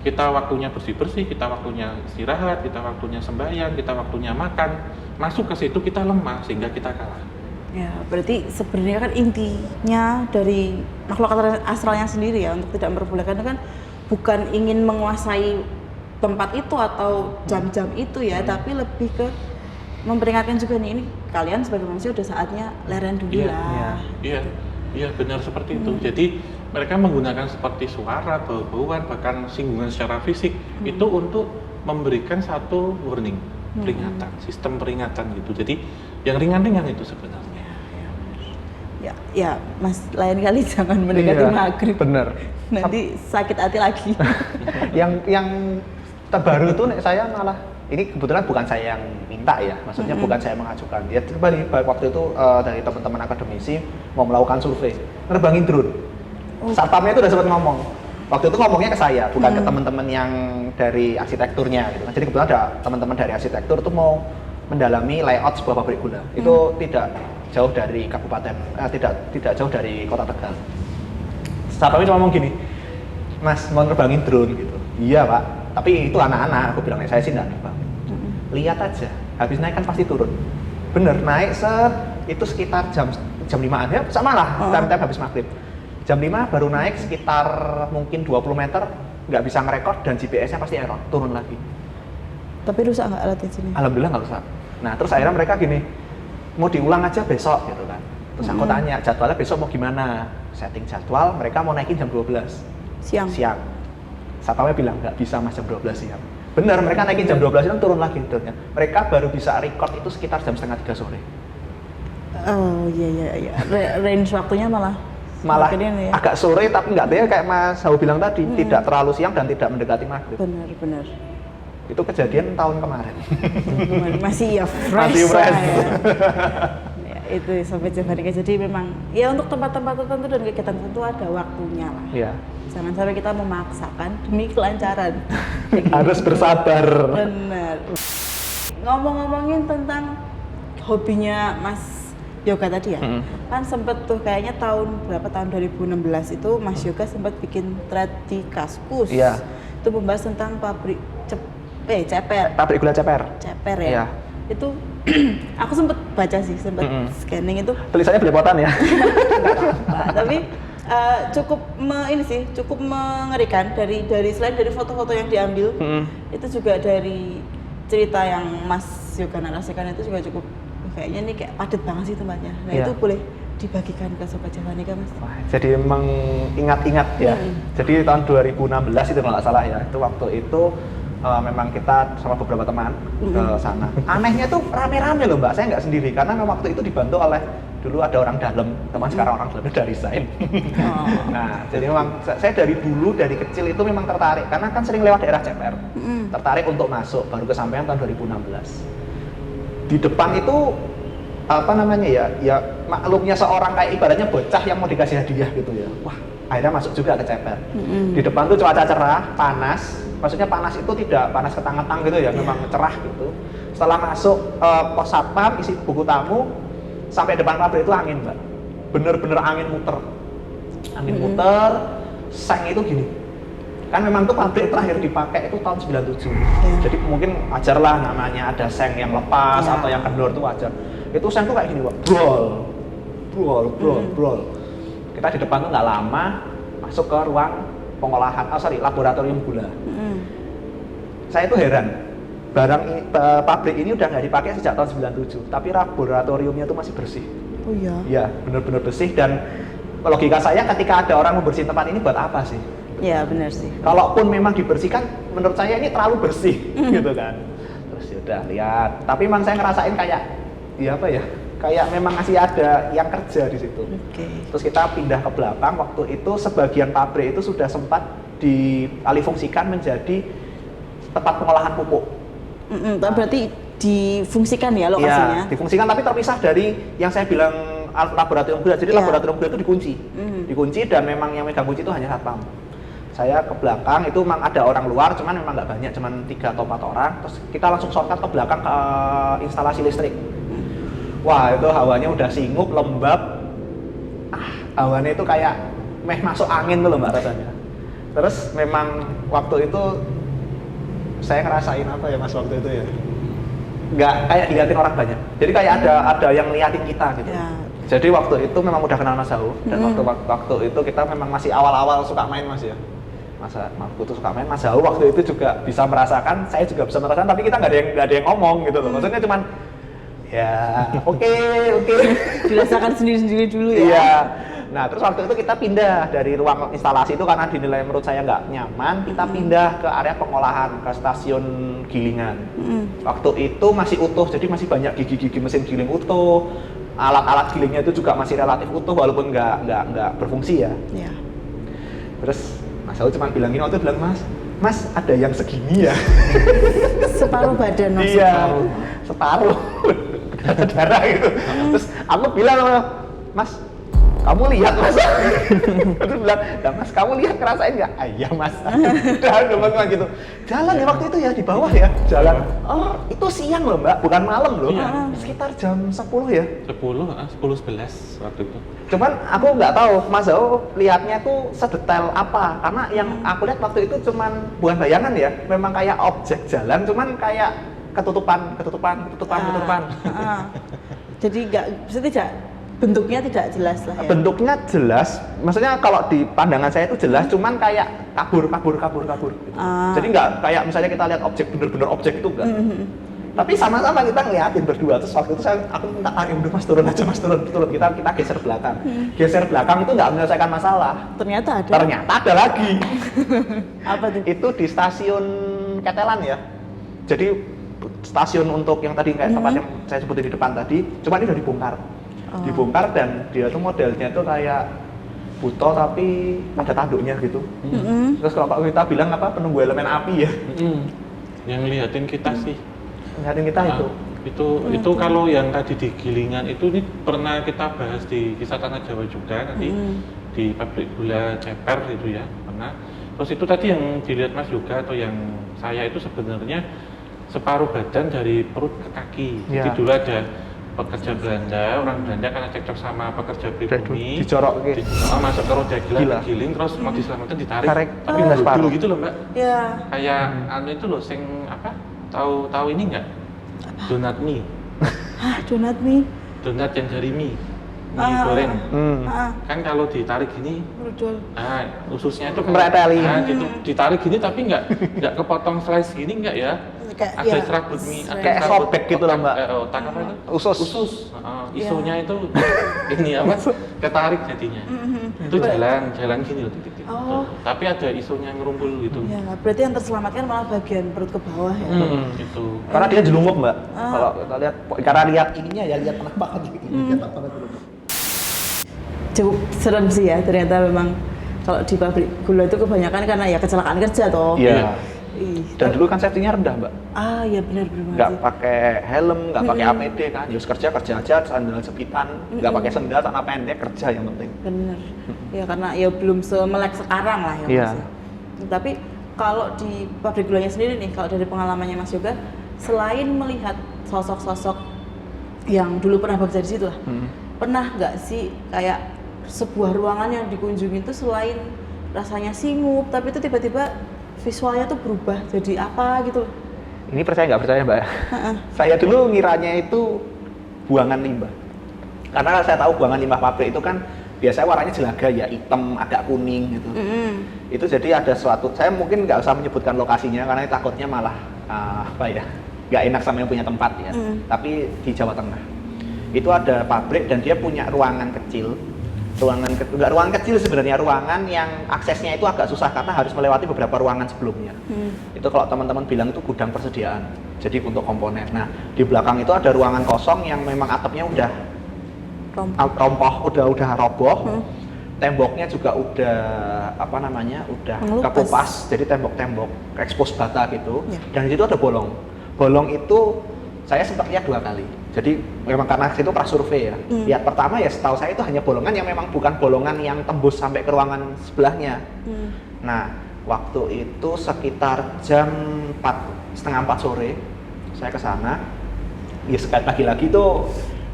kita waktunya bersih-bersih, kita waktunya istirahat, kita waktunya sembahyang, kita waktunya makan, masuk ke situ kita lemah sehingga kita kalah. Ya, berarti sebenarnya kan intinya dari makhluk astralnya sendiri ya untuk tidak memperbolehkan kan bukan ingin menguasai tempat itu atau jam-jam itu ya, tapi lebih ke memperingatkan juga nih, ini kalian sebagai manusia udah saatnya leren dulu lah. Iya benar seperti itu. Jadi mereka menggunakan seperti suara, bau-bauan, bahkan singgungan secara fisik itu untuk memberikan satu warning, peringatan, sistem peringatan gitu. Jadi yang ringan-ringan itu sebenarnya. Ya, Mas, lain kali jangan mendekati maghrib. Bener. Nanti sakit hati lagi. yang terbaru tuh saya malah, ini kebetulan bukan saya yang minta ya, maksudnya bukan saya mengajukan. Ya kembali waktu itu dari teman-teman akademisi mau melakukan survei, nerbangin drone. Satpamnya itu udah sempat ngomong. Waktu itu ngomongnya ke saya, bukan ke teman-teman yang dari arsitekturnya gitu. Jadi kebetulan ada teman-teman dari arsitektur tuh mau mendalami layout sebuah pabrik gula. Itu tidak jauh dari kabupaten, tidak jauh dari kota Tegal. Satpamnya cuma ngomong gini, Mas mau nerbangin drone gitu. Iya Pak, tapi itu anak-anak, aku bilang saya sih nggak nerbang. Lihat aja, habis naik kan pasti turun. Bener, naik itu sekitar jam 5-an ya, sama lah, time habis maghrib. Jam 5 baru naik sekitar mungkin 20 meter, nggak bisa ngerekord dan GPS-nya pasti error, turun lagi. Tapi rusak nggak alatnya sini? Alhamdulillah nggak rusak. Nah terus akhirnya mereka gini, mau diulang aja besok gitu kan. Terus aku tanya, jadwalnya besok mau gimana? Setting jadwal, mereka mau naikin jam 12 siang. Satpamnya bilang nggak bisa Mas jam 12 siang. Benar, mereka naikin jam 12 itu turun lagi drone-nya. Mereka baru bisa record itu sekitar jam 2:30 sore. Oh iya. Range waktunya malah ini, ya? Agak sore tapi nggak kayak Mas Hau bilang tadi, tidak terlalu siang dan tidak mendekati maghrib. Benar. Itu kejadian tahun kemarin. Masih fresh. Masih fresh. Ya, itu sampai Javanika. Jadi memang ya untuk tempat-tempat tertentu dan kegiatan tertentu ada waktunya lah. Iya. Jangan sampai kita memaksakan demi kelancaran. Harus bersabar. Benar. Ngomong-ngomongin tentang hobinya Mas Yoga tadi ya, kan sempet tuh kayaknya tahun 2016 itu Mas Yoga sempat bikin thread di Kaskus. Iya. Itu membahas tentang pabrik ceper. Pabrik gula ceper. Ceper ya. Iya. Itu aku sempet baca sih, sempet scanning itu. Tulisannya belepotan ya. Tapi cukup mengerikan dari selain dari foto-foto yang diambil, itu juga dari cerita yang Mas Yoga narasikan itu juga cukup kayaknya ini kayak padat banget sih tempatnya. Nah itu boleh dibagikan ke Sobat Javanika Mas. Wah, jadi mengingat-ingat ya. Jadi tahun 2016 itu kalau nggak salah ya, itu waktu itu memang kita sama beberapa teman ke sana. Anehnya tuh rame-rame loh Mbak, saya nggak sendiri karena memang waktu itu dibantu oleh dulu ada orang dalam, teman sekarang orang dalam udah resign. Nah, jadi memang saya dari dulu dari kecil itu memang tertarik karena kan sering lewat daerah Ceper. Tertarik untuk masuk, baru kesampaian tahun 2016. Di depan itu ya maklumnya seorang kayak ibaratnya bocah yang mau dikasih hadiah gitu ya. Wah, akhirnya masuk juga ke Ceper. Di depan tuh cuaca cerah, panas. Maksudnya panas itu tidak panas ketang-ketang gitu ya, memang cerah gitu. Setelah masuk pos satpam, isi buku tamu, sampai depan pabrik itu angin Mbak. Bener-bener angin muter. Angin muter, seng itu gini. Kan memang tuh pabrik terakhir dipakai itu tahun 97. Jadi mungkin wajar lah namanya ada seng yang lepas atau yang kendor tuh wajar. Itu seng tuh kayak gini Pak. Brol. Kita di depan tuh nggak lama masuk ke ruang pengolahan, laboratorium gula. Saya itu heran. Pabrik ini udah nggak dipakai sejak tahun 97, tapi laboratoriumnya tuh masih bersih. Oh iya? Iya, benar-benar bersih dan logika saya ketika ada orang membersihkan tempat ini buat apa sih? Ya benar sih. Kalaupun memang dibersihkan, menurut saya ini terlalu bersih, gitu kan. Terus yaudah lihat. Tapi memang saya ngerasain kayak memang masih ada yang kerja di situ. Terus kita pindah ke belakang. Waktu itu sebagian pabrik itu sudah sempat dialihfungsikan menjadi tempat pengolahan pupuk. Berarti difungsikan ya lokasinya? Iya, difungsikan tapi terpisah dari yang saya bilang laboratorium gula. Jadi laboratorium gula itu dikunci. Dikunci dan memang yang megang kunci itu hanya satpam. Saya ke belakang itu memang ada orang luar, cuman memang nggak banyak, cuman 3 atau 4 orang. Terus kita langsung shortcut ke belakang ke instalasi listrik. Wah itu hawanya udah singup, lembab. Hawanya itu kayak masuk angin tuh loh Mbak rasanya. Terus memang waktu itu saya ngerasain apa ya Mas waktu itu ya? Nggak kayak diliatin orang banyak. Jadi kayak ada yang ngeliatin kita gitu. Jadi waktu itu memang udah kenal Mas Hau dan waktu itu kita memang masih awal-awal suka main Mas ya. Aku tuh suka main. Mas Zau waktu itu juga bisa merasakan, saya juga bisa merasakan, tapi kita nggak ada yang ngomong gitu loh. Maksudnya cuman ya oke. Dirasakan sendiri-sendiri dulu ya. Iya. Nah terus waktu itu kita pindah dari ruang instalasi itu karena dinilai menurut saya nggak nyaman, kita pindah ke area pengolahan ke stasiun gilingan. Waktu itu masih utuh, jadi masih banyak gigi-gigi mesin giling utuh, alat-alat gilingnya itu juga masih relatif utuh walaupun nggak berfungsi ya. Iya. Terus Mas Saul cuma bilang gini, waktu itu bilang Mas ada yang segini ya? Separuh badan maksudnya. Iya, separuh darah gitu. Terus aku bilang, Mas, kamu lihat Mas? Terus bilang, nah, Mas kamu lihat ngerasain nggak? Ah, iya Mas. Udah gitu. Jalan ya waktu itu ya di bawah ya, jalan. Oh itu siang loh Mbak, bukan malam loh. Iya. Sekitar jam 10 ya. 10-11 waktu itu. Cuman aku nggak tahu Mas Zau lihatnya tuh sedetail apa, karena yang aku lihat waktu itu cuman bukan bayangan ya, memang kayak objek jalan, cuman kayak ketutupan. Jadi tidak bentuknya tidak jelas lah ya. Bentuknya jelas, maksudnya kalau di pandangan saya itu jelas, cuman kayak kabur. Gitu. Jadi nggak kayak misalnya kita lihat objek bener-bener objek itu enggak. Tapi sama-sama kita ngeliatin berdua, terus waktu itu aku minta udah Mas turun aja Mas turun. Kita geser belakang. Geser belakang itu nggak menyelesaikan masalah. Ternyata ada lagi. Apa tuh? Itu di stasiun Ketelan ya. Jadi stasiun untuk yang tadi kayak tempat yang saya sebutin di depan tadi, cuma ini udah dibongkar. Dibongkar dan dia tuh modelnya tuh kayak buto tapi ada tanduknya gitu. Terus kalau Pak kita bilang apa penunggu elemen api ya. Yang ngeliatin kita sih. Ngeliatin kita Itu kalau yang tadi di Gilingan itu ini pernah kita bahas di Kisah Tanah Jawa juga nanti di pabrik gula Ceper itu ya pernah. Terus itu tadi yang dilihat Mas juga atau yang saya itu sebenarnya separuh badan dari perut ke kaki. Jadi dulu ada pekerja Belanda, orang Belanda karena cekcok sama pekerja pribumi, dicorok masuk ke roda giling, terus mau diselamatkan ditarik, tapi dulu gitu loh Mbak. Iya. Kayak anu itu loh, sing apa? Tahu ini nggak? Donat mie. Hah, donat mie? Donat yang dari mie goreng. Kan kalau ditarik gini, ususnya itu mereteli. Gitu, ditarik gini tapi nggak kepotong slice gini nggak ya? Ada serabut mie, kayak sobek gitu loh Mbak. Otak apa itu? Usus. Isunya itu ini apa? Ketarik jadinya. Itu jalan gini loh titik. Tapi ada isunya ngerumpul gitu. Ya, berarti yang terselamatkan malah bagian perut ke bawah ya. Gitu. Karena dia jelungkup Mbak. Kalau kita lihat, karena lihat ininya ya lihat penampakan gitu. Cukup serem sih ya, ternyata memang kalau di pabrik gula itu kebanyakan karena ya kecelakaan kerja toh. Iya. Dan dulu kan safety-nya rendah Mbak. Iya benar. Nggak pakai helm, nggak pakai APD kan. Just kerja aja, sandal jepitan, nggak pakai sendal, celana pendek, kerja yang penting. Bener. Ya karena ya belum semelek sekarang lah ya Mas. Tapi kalau di pabrik gulanya sendiri nih, kalau dari pengalamannya Mas Yoga, selain melihat sosok-sosok yang dulu pernah bekerja di situ lah, pernah nggak sih kayak sebuah ruangan yang dikunjungi itu selain rasanya singgup, tapi itu tiba-tiba visualnya tuh berubah jadi apa gitu? Ini percaya nggak percaya Mbak? Saya dulu ngiranya itu buangan limbah. Karena saya tahu buangan limbah pabrik itu kan biasanya warnanya jelaga ya, hitam, agak kuning gitu. Itu jadi ada suatu, saya mungkin nggak usah menyebutkan lokasinya karena takutnya malah nggak enak sama yang punya tempat ya. Tapi di Jawa Tengah itu ada pabrik dan dia punya ruangan kecil. Nggak ruangan kecil sebenarnya, ruangan yang aksesnya itu agak susah karena harus melewati beberapa ruangan sebelumnya. Itu kalau teman-teman bilang itu gudang persediaan, jadi untuk komponen. Nah di belakang itu ada ruangan kosong yang memang atapnya udah udah roboh, temboknya juga udah udah kepupas, jadi tembok-tembok ekspos bata gitu. Dan di situ ada bolong itu saya sempat lihat 2 kali. Jadi memang karena itu prasurvei ya. Lihat pertama ya setahu saya itu hanya bolongan yang memang bukan bolongan yang tembus sampai ke ruangan sebelahnya. Nah, waktu itu sekitar jam 3:30 sore saya ke sana. Ya sekali lagi itu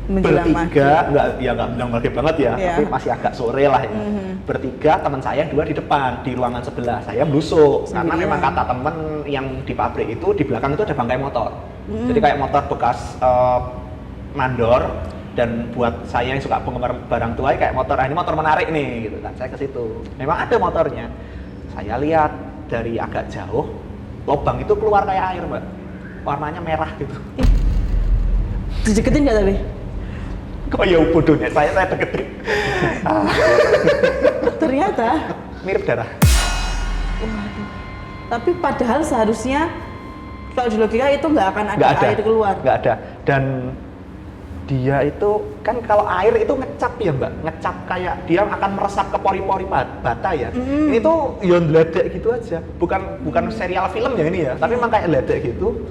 bertiga, nggak bilang maghrib banget ya, tapi masih agak sore lah ya. Bertiga, teman saya 2 di depan, di ruangan sebelah. Saya blusuk, karena memang kata temen yang di pabrik itu, di belakang itu ada bangkai motor. Jadi kayak motor bekas mandor, dan buat saya yang suka penggemar barang tua kayak motor, ini motor menarik nih gitu kan. Saya ke situ. Memang ada motornya. Saya lihat dari agak jauh, lubang itu keluar kayak air, Mbak. Warnanya merah gitu. Dideketin nggak tapi? Kok ya bodohnya, saya deketin. Ternyata. Mirip darah. Waduh. Tapi padahal seharusnya kalau di logika itu nggak akan ada, Nggak ada air keluar. Nggak ada. Dan dia itu kan kalau air itu ngecap ya Mbak, ngecap kayak dia akan meresap ke pori-pori bata ya. Ini tuh yang ledek gitu aja, bukan serial film ya ini ya, tapi memang kayak ledek gitu.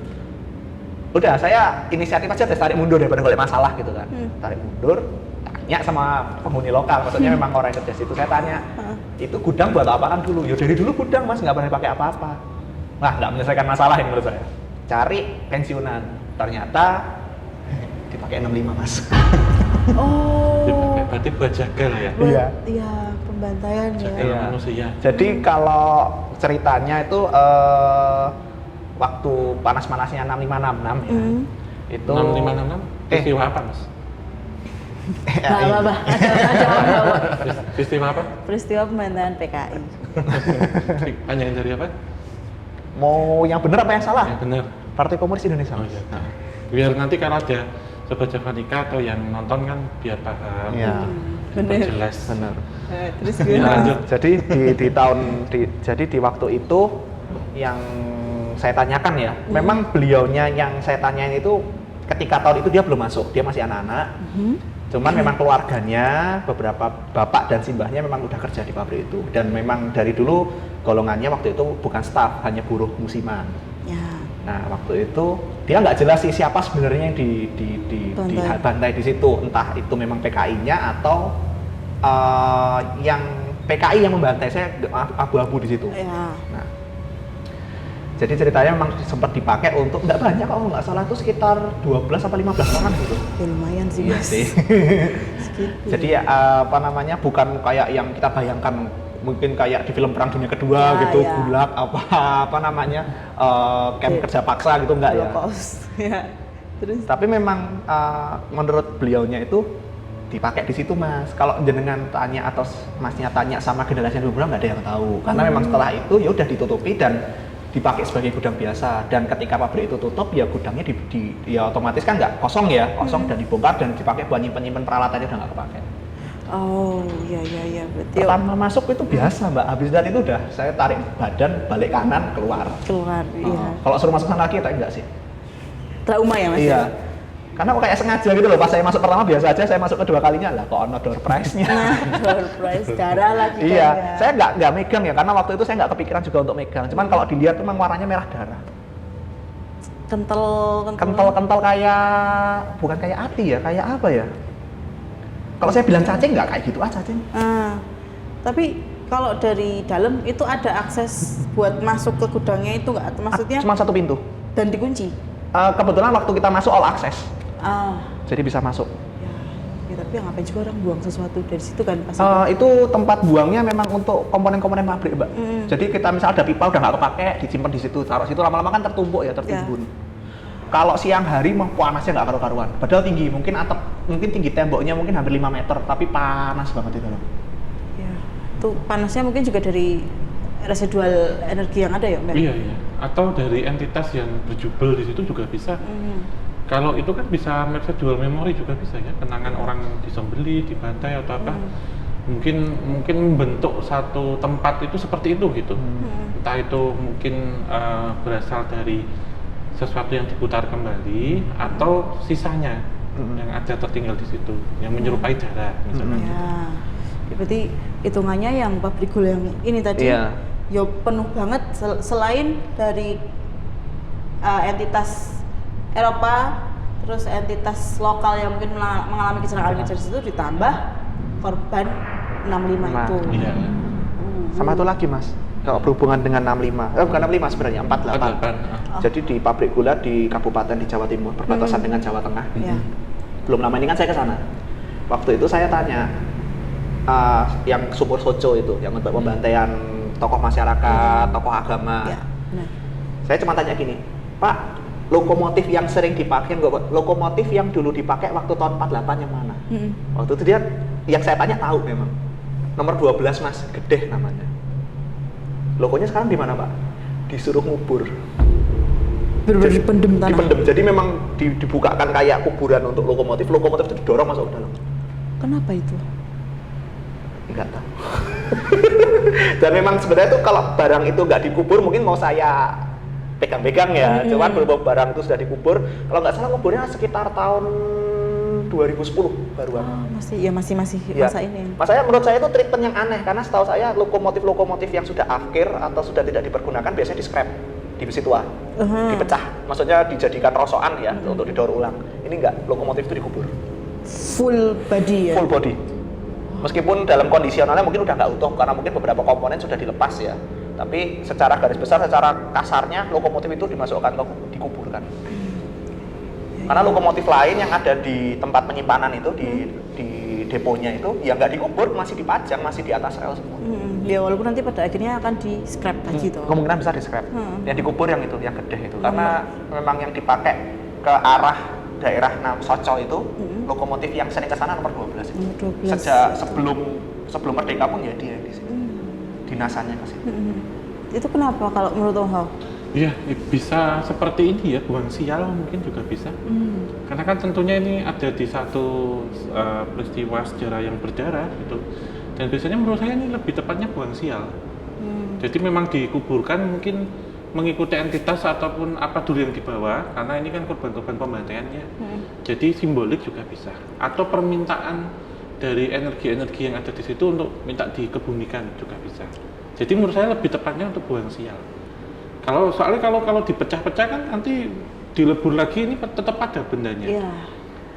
Udah saya inisiatif aja tarik mundur daripada golek masalah gitu kan. Tarik mundur, tanya sama penghuni lokal, maksudnya memang orang yang kerja situ. Saya tanya, itu gudang buat apaan dulu? Ya dari dulu gudang Mas, nggak pernah dipakai apa-apa. Nah, nggak menyelesaikan masalah ini menurut saya. Cari pensiunan, ternyata dipakai 65 Mas. Oh. Berarti buat jagal ya? Iya. Iya, pembantaian ya. Jagal manusia. Jadi kalau ceritanya itu waktu panas-panasnya 6566 ya. Itu 6566? Peristiwa apa Mas? Nggak apa-apa. Peristiwa apa? Peristiwa pembantaian PKI. Panjangin dari apa? Mau yang benar apa yang salah? Yang benar. Partai Komunis Indonesia. Oh iya. Nah, biar nanti kalau ada Sobat Javanika atau yang nonton kan biar paham. Iya. Bener. Jelas. Benar. Terus Ya, gimana? lanjut. Jadi di waktu itu yang saya tanyakan ya, memang beliaunya yang saya tanyain itu ketika tahun itu dia belum masuk, dia masih anak-anak. Cuman memang keluarganya, beberapa bapak dan simbahnya memang udah kerja di pabrik itu, dan memang dari dulu golongannya waktu itu bukan staf, hanya buruh musiman. Ya. Nah waktu itu dia nggak jelas sih siapa sebenarnya yang dibantai di situ, entah itu memang PKI-nya atau yang PKI yang membantai. Saya abu-abu di situ. Ya. Nah, jadi ceritanya memang sempat dipakai untuk nggak banyak, kalau nggak salah itu sekitar 12 sampai 15 orang gitu. Ya lumayan sih Iya Mas. sih. Segitu. Jadi apa namanya, bukan kayak yang kita bayangkan mungkin kayak di film Perang Dunia Kedua Ya, gitu, ya. gulag apa namanya camp kerja paksa gitu, enggak ya. Holocaust. Ya. Terus Tapi memang menurut beliaunya itu dipakai di situ Mas. Kalau jenengan tanya atau Masnya tanya sama generasi yang dulu, nggak ada yang tahu. Karena memang setelah itu ya udah ditutupi dan dipakai sebagai gudang biasa. Dan ketika pabrik itu tutup ya gudangnya ya otomatis kan nggak kosong ya, kosong dan dibongkar dan dipakai buat nyimpen perawatannya udah nggak kepake. oh iya berarti Pertama masuk itu biasa Mbak, habis dari itu udah saya tarik badan balik kanan keluar. keluar iya. Kalau suruh masuk sana lagi tak enggak sih? Trauma ya Mas? Iya. Karena kok kayak sengaja gitu loh, pas saya masuk pertama biasa aja, saya masuk kedua kalinya lah kok ono door prize-nya. Nah, door prize darah lagi kan Iya, ya. saya nggak megang ya, karena waktu itu saya nggak kepikiran juga untuk megang. Cuman kalau dilihat memang warnanya merah darah. Kental kayak, bukan kayak ati ya, kayak apa ya? Kalau saya bilang cacing nggak kayak gitu cacing. Tapi kalau dari dalam itu ada akses buat masuk ke gudangnya itu nggak? Maksudnya Cuma satu pintu. dan dikunci? Kebetulan waktu kita masuk all access, Ah, jadi bisa masuk. ya tapi yang ngapain juga orang buang sesuatu dari situ kan pasti. Itu tempat buangnya memang untuk komponen-komponen pabrik, Mbak. Jadi kita misal ada pipa udah nggak kepake, disimpan di situ, taruh situ, lama-lama kan tertumpuk ya, tertimbun. Kalau siang hari mah panasnya nggak karu-karuan. Padahal tinggi, mungkin tinggi temboknya mungkin hampir 5 meter, tapi panas banget itu loh. Ya, itu panasnya mungkin juga dari residual energi yang ada ya, Mbak? Iya. Atau dari entitas yang berjubel di situ juga bisa. Kalau itu kan bisa residual memori juga bisa ya, kenangan orang disembeli, dibantai atau apa. Mungkin bentuk satu tempat itu seperti itu gitu. Entah itu mungkin berasal dari sesuatu yang diputar kembali atau sisanya yang ada tertinggal di situ, yang menyerupai darah misalnya. Ya, berarti hitungannya yang pabrik gula yang ini tadi ya penuh banget selain dari entitas Eropa, terus entitas lokal yang mungkin mengalami kecelakaan di situ, ditambah korban 65 itu. Iya. Sama itu lagi Mas, kalau berhubungan dengan 65, bukan 65 sebenarnya, 48. Jadi di pabrik gula di kabupaten di Jawa Timur, perbatasan dengan Jawa Tengah. Belum lama ini kan saya ke sana. Waktu itu saya tanya, yang Sumur Sojo itu, yang untuk pembantaian tokoh masyarakat, tokoh agama. Saya cuma tanya gini, Pak, lokomotif yang sering dipakai, lokomotif yang dulu dipakai waktu tahun 48 yang mana? Waktu itu dia, yang saya tanya tahu memang. Nomor 12 Mas, Gedeh namanya. Logonya sekarang di mana Pak? Disuruh ngubur. Bener-bener dipendem tanah. Dipendem. Jadi memang dibukakan kayak kuburan untuk lokomotif itu didorong masuk ke dalam. Kenapa itu? Enggak tahu. Dan memang sebenarnya tuh kalau barang itu nggak dikubur mungkin mau saya pegang-pegang ya. Cuman berhubung barang itu sudah dikubur, kalau nggak salah kuburnya sekitar tahun 2010 baruan. Oh, masih Ya. masa ini. Masanya menurut saya itu treatment yang aneh karena setahu saya lokomotif yang sudah akhir atau sudah tidak dipergunakan biasanya di scrap, di besi tua, dipecah. Maksudnya dijadikan rosokan ya untuk didaur ulang. Ini enggak, lokomotif itu dikubur. Full body ya. Full body. Meskipun dalam kondisionalnya mungkin udah nggak utuh karena mungkin beberapa komponen sudah dilepas ya. Tapi secara garis besar, secara kasarnya lokomotif itu dimasukkan atau dikuburkan. Karena lokomotif lain yang ada di tempat penyimpanan itu di deponya itu ya nggak dikubur, masih dipajang, masih di atas rel semua. Ya walaupun nanti pada akhirnya akan di scrap lagi toh. Kemungkinan besar di scrap. Yang dikubur yang itu, yang gede itu. Karena memang yang dipakai ke arah daerah Soco itu lokomotif yang sering ke sana nomor 12. 12. Sejak sebelum merdeka pun ya dia di sini. Dinasannya ke sini. Itu kenapa kalau menurut Om Hao? Iya, bisa seperti ini ya, buang sial mungkin juga bisa. Karena kan tentunya ini ada di satu peristiwa sejarah yang berdarah gitu. Dan biasanya menurut saya ini lebih tepatnya buang sial. Jadi memang dikuburkan mungkin mengikuti entitas ataupun apa dulu yang dibawa, karena ini kan korban-korban pembantaiannya. Jadi simbolik juga bisa. Atau permintaan dari energi-energi yang ada di situ untuk minta dikebumikan juga bisa. Jadi menurut saya lebih tepatnya untuk buang sial. Soalnya kalau dipecah-pecah kan nanti dilebur lagi ini tetap ada bendanya. Iya.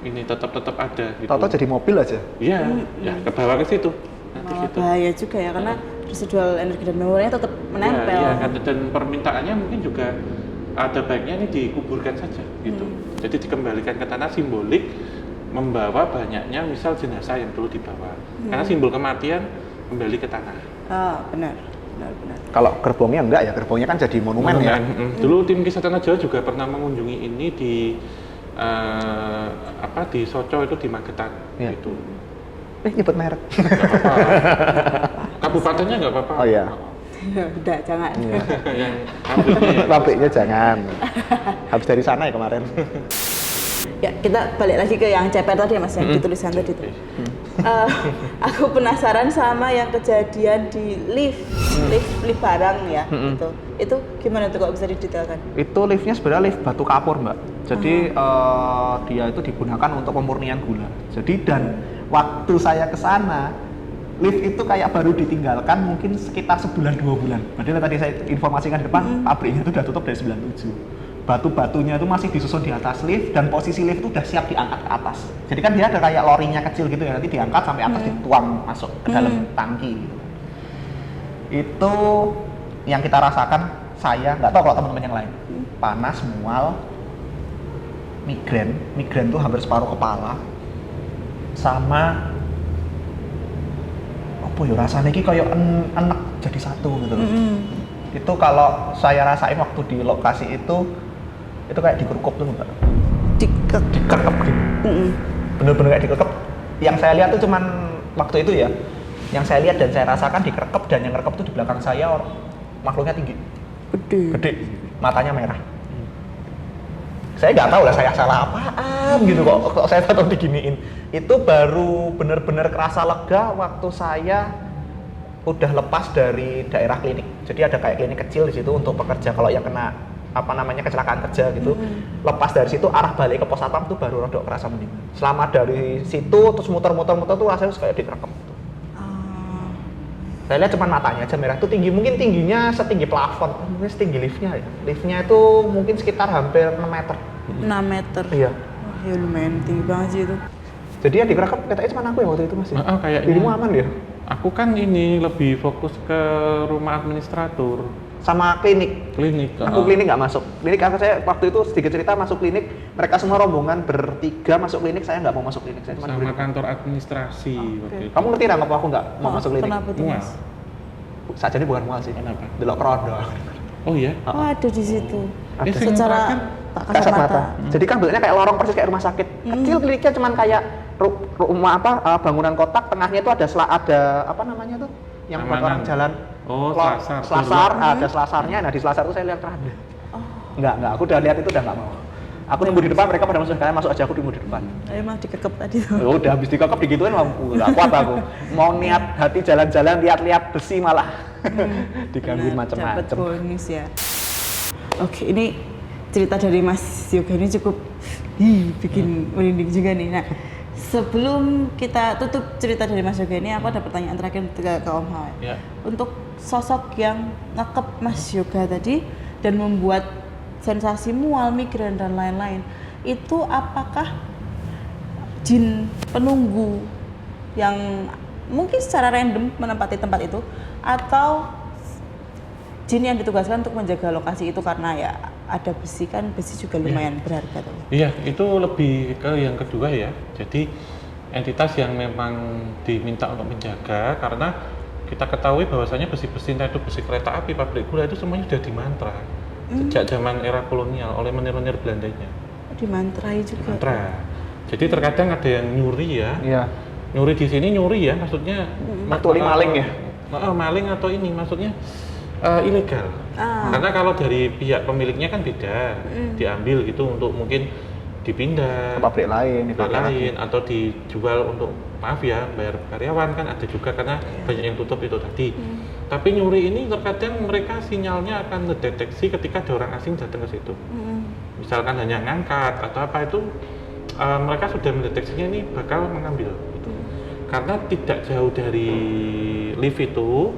Ini tetap ada gitu. Tahu-tahu jadi mobil aja. Iya, ya ke bawah ke situ. Nanti Malah gitu. bahaya juga ya karena residual energi dan memorinya tetap menempel. Iya, kan, dan permintaannya mungkin juga ada baiknya ini dikuburkan saja gitu. Jadi dikembalikan ke tanah simbolik membawa banyaknya misal jenazah yang perlu dibawa. Karena simbol kematian kembali ke tanah. Benar. Kalau gerbongnya enggak ya, gerbongnya kan jadi monumen ya. Dulu tim Kisah Tanah Jawa juga pernah mengunjungi ini di di Soco itu di Magetan gitu. Nyebut merek. Nggak apa-apa. Kabupatennya nggak apa-apa. Oh iya. Udah jangan. Yang pabriknya ya. Pabriknya jangan. Habis dari sana ya kemarin. Ya kita balik lagi ke yang ceper tadi ya Mas, yang ditulisan tadi tuh. Aku penasaran sama yang kejadian di lift barang ya gitu. Itu gimana tuh, kok bisa didetailkan? Itu liftnya sebenarnya lift batu kapur Mbak. Jadi dia itu digunakan untuk pemurnian gula. Jadi dan waktu saya ke sana lift itu kayak baru ditinggalkan mungkin sekitar sebulan 2 bulan. Padahal tadi saya informasikan di depan pabriknya itu udah tutup dari 97. Batu-batunya itu masih disusun di atas lift dan posisi lift itu udah siap diangkat ke atas. Jadi kan dia ada kayak lorinya kecil gitu ya, nanti diangkat sampai atas dituang masuk ke dalam tangki gitu. Itu yang kita rasakan, saya nggak tahu kalau teman-teman yang lain. Panas, mual, migrain tuh hampir separuh kepala, sama apa ya rasanya ini kayak enak jadi satu gitu. Itu kalau saya rasain waktu di lokasi itu kayak dikerukuk tuh Mbak. Dikerkep gitu. Bener-bener kayak dikerkep. Yang saya lihat tuh cuman waktu itu ya, yang saya lihat dan saya rasakan dikerkep, dan yang ngerekep tuh di belakang saya makhluknya tinggi, gede, matanya merah. Saya nggak tahu lah saya salah apaan gitu kok saya tahu diginiin. Itu baru bener-bener kerasa lega waktu saya udah lepas dari daerah klinik. Jadi ada kayak klinik kecil di situ untuk pekerja kalau yang kena kecelakaan kerja gitu. Lepas dari situ arah balik ke pos satpam tuh baru rodok kerasa mendingan. Selama dari situ terus muter-muter tuh rasanya kayak dikerekam. Saya lihat cuma matanya aja merah, itu tinggi, mungkin tingginya setinggi plafon, mungkin setinggi liftnya ya. Liftnya itu mungkin sekitar hampir 6 meter. 6 meter? Iya. Wah ya lumayan tinggi banget sih itu. Jadi yang dikerekam katanya cuma aku ya waktu itu Mas ya? Kayaknya. Dirimu aman ya? Aku kan ini lebih fokus ke rumah administrator. Sama klinik. Aku klinik nggak masuk. Klinik saya waktu itu sedikit cerita masuk klinik, mereka semua rombongan bertiga masuk klinik, saya nggak mau masuk klinik. Saya cuma sama kantor administrasi waktu itu. Kamu ngerti nggak kenapa aku nggak mau masuk klinik? Kenapa tuh Mas? Saja ini bukan mual sih. Kenapa? Delok kerondo. Oh iya? Oh ada di situ. Ada. Secara Kasat mata. Jadi kan bentuknya kayak lorong persis kayak rumah sakit. Kecil kliniknya cuman kayak rumah bangunan kotak, tengahnya itu ada apa namanya tuh? Yang buat orang jalan. Oh, Kalau selasar. selasar, ada selasarnya. Nah di selasar itu saya lihat keranda. Enggak, aku udah lihat itu udah nggak mau. Aku tunggu di depan, mereka pada masuk, kalian masuk aja, aku tunggu di depan. Emang dikekep tadi tuh. Ya udah habis dikekep digituin mampu, nggak kuat aku. Mau niat hati jalan-jalan lihat-lihat besi malah digangguin Benar, dapat macam-macam. bonus ya. Oke, ini cerita dari Mas Yoga ini cukup bikin merinding juga nih. Nah, sebelum kita tutup cerita dari Mas Yoga ini, aku ada pertanyaan terakhir ke Om Hawa. Ya. Untuk sosok yang ngekep Mas Yoga tadi dan membuat sensasi mual, migren dan lain-lain, itu apakah jin penunggu yang mungkin secara random menempati tempat itu, atau jin yang ditugaskan untuk menjaga lokasi itu karena ya ada besi, kan besi juga lumayan berharga tuh. Iya, itu lebih ke yang kedua ya. Jadi entitas yang memang diminta untuk menjaga, karena kita ketahui bahwasanya besi-besi itu besi kereta api, pabrik gula itu semuanya sudah dimantra sejak zaman era kolonial oleh menir-menir Belandanya. Dimantrai juga. Mantra. Jadi terkadang ada yang nyuri ya. Iya. Nyuri di sini nyuri ya, maksudnya Matuli maling ya? Maling atau ini maksudnya ilegal. Karena kalau dari pihak pemiliknya kan beda, diambil gitu untuk mungkin dipindah Ke pabrik lain, tempat lain atau dijual untuk maaf ya bayar karyawan, kan ada juga karena banyak yang tutup itu tadi. Tapi nyuri ini terkadang mereka sinyalnya akan mendeteksi ketika ada orang asing datang ke situ. Misalkan hanya ngangkat atau apa itu mereka sudah mendeteksinya ini bakal mengambil gitu. Karena tidak jauh dari lift itu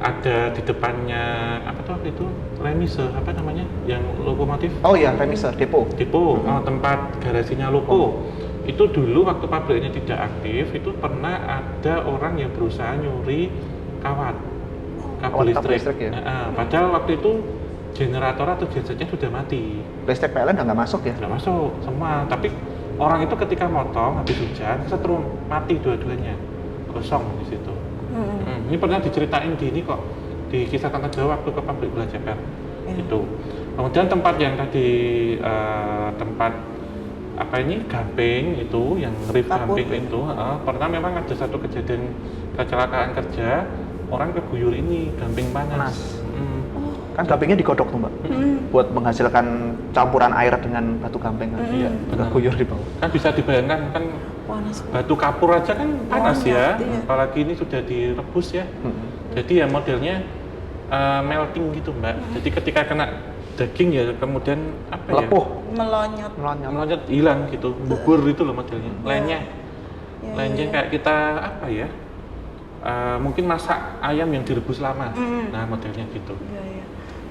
ada di depannya apa tuh itu remise apa namanya yang lokomotif. Oh iya, remiser, depo. Tempat garasinya Loko. Itu dulu waktu pabriknya tidak aktif, itu pernah ada orang yang berusaha nyuri kawat kabel listrik. Ya? Padahal waktu itu generator atau gensetnya sudah mati. Listrik PLN udah nggak masuk ya? Nggak masuk semua, tapi orang itu ketika motong habis hujan setrum mati dua-duanya, kosong di situ. Ini pernah diceritain di ini kok, di kisah Tante Jawa waktu ke pabrik gula Ceper. Itu. Kemudian tempat yang tadi tempat apa ini gamping itu yang lift gamping itu pernah memang ada satu kejadian kecelakaan kerja, orang keguyur ini gamping panas. Kan gampingnya digodok tuh mbak, buat menghasilkan campuran air dengan batu gamping kan. Iya, benar. Guyur di bawah. Kan bisa dibayangkan kan Panas. batu kapur aja kan panas ya, Iya. apalagi ini sudah direbus ya. Jadi ya modelnya melting gitu mbak. Jadi ketika kena daging ya kemudian apa ya? Lepuh, Melonyot. Melonjak hilang gitu, bubur itu loh modelnya. Lainnya kayak kita apa ya? Mungkin masak ayam yang direbus lama. Nah modelnya gitu. Iya.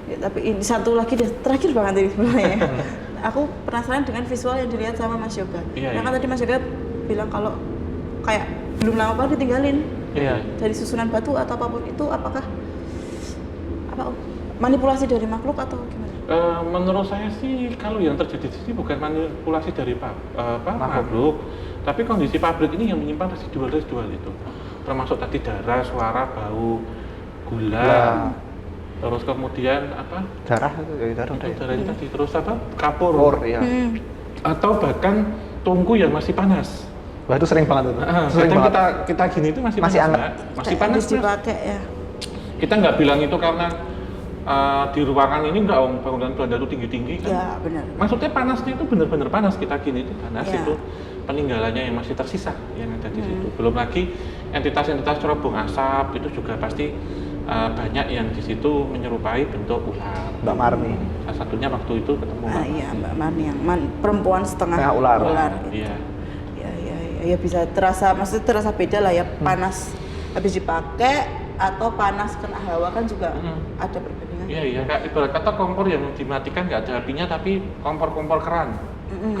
Ya, tapi ini satu lagi deh, terakhir banget ini sebenarnya. Aku penasaran dengan visual yang dilihat sama Mas Yoga. Iya, Kan tadi Mas Yoga bilang kalau kayak belum lama banget ditinggalin. Iya. Dari susunan batu atau apapun itu, apakah manipulasi dari makhluk atau gimana? Menurut saya sih kalau yang terjadi di sini bukan manipulasi dari makhluk, tapi kondisi pabrik ini yang menyimpan residual itu, termasuk tadi darah, suara, bau, gula, terus kemudian apa? darah dari darah. Darah itu tadi, terus apa? Kapur, Ya. atau bahkan tungku yang masih panas. Wah itu sering banget tuh. Sering Kadang banget. kita gini itu masih Masih panas, anget. Mbak. Masih Kayak panas habis Mas. dipakai ya. Kita nggak bilang itu karena di ruangan ini nggak bangunan Belanda itu tinggi-tinggi kan. Ya benar. Maksudnya panasnya itu benar-benar panas, kita gini itu panas Ya. itu peninggalannya yang masih tersisa yang ada di situ. Belum lagi entitas-entitas cerobong asap itu juga pasti banyak yang di situ menyerupai bentuk ular. Mbak Marni. Salah satunya waktu itu ketemu Iya Mbak Marni yang perempuan setengah Setengah ular. gitu. Iya. Ya bisa terasa, maksudnya terasa beda lah ya, panas habis dipakai atau panas kena hawa kan juga ada perbedaan. Iya, kayak ibarat kata kompor yang dimatikan nggak ada apinya, tapi kompor keran.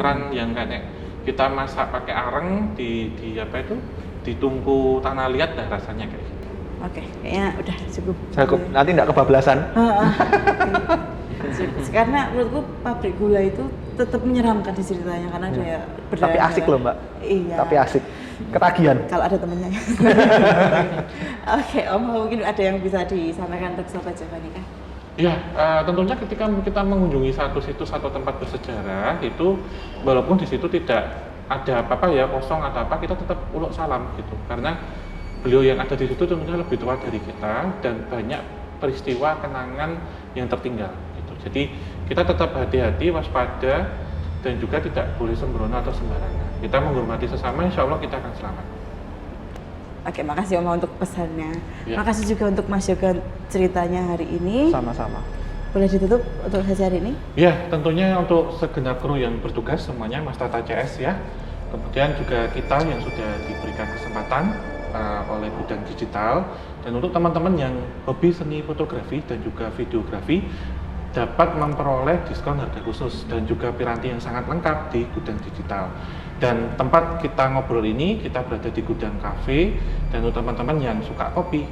Keran yang kayak kita masak pakai areng di apa itu di tungku tanah liat, dah rasanya kayak gitu. Oke, kayaknya udah cukup. Cukup, nanti nggak kebablasan. Karena menurutku pabrik gula itu tetap menyeramkan di ceritanya karena dia Tapi asik loh mbak. Iya. Tapi asik. Ketagihan. Kalau ada temennya. Oke, Om, mungkin ada yang bisa disampaikan untuk Sobat Javanika? Ya, tentunya ketika kita mengunjungi satu situs atau tempat bersejarah itu, walaupun di situ tidak ada apa-apa ya, kosong atau apa, kita tetap uluk salam gitu. Karena beliau yang ada di situ tentunya lebih tua dari kita dan banyak peristiwa kenangan yang tertinggal gitu. Jadi kita tetap hati-hati, waspada, dan juga tidak boleh sembrono atau sembarangan. Kita menghormati sesama, insya Allah kita akan selamat. Oke, makasih Oma untuk pesannya. Ya. Makasih juga untuk Mas Yoga ceritanya hari ini. Sama-sama. Boleh ditutup untuk sesi hari ini? Ya, tentunya untuk segenap kru yang bertugas semuanya, Mas Tata CS ya. Kemudian juga kita yang sudah diberikan kesempatan oleh Gudang Digital, dan untuk teman-teman yang hobi seni fotografi dan juga videografi dapat memperoleh diskon harga khusus dan juga piranti yang sangat lengkap di Gudang Digital. Dan tempat kita ngobrol ini, kita berada di Gudang Cafe, dan untuk teman-teman yang suka kopi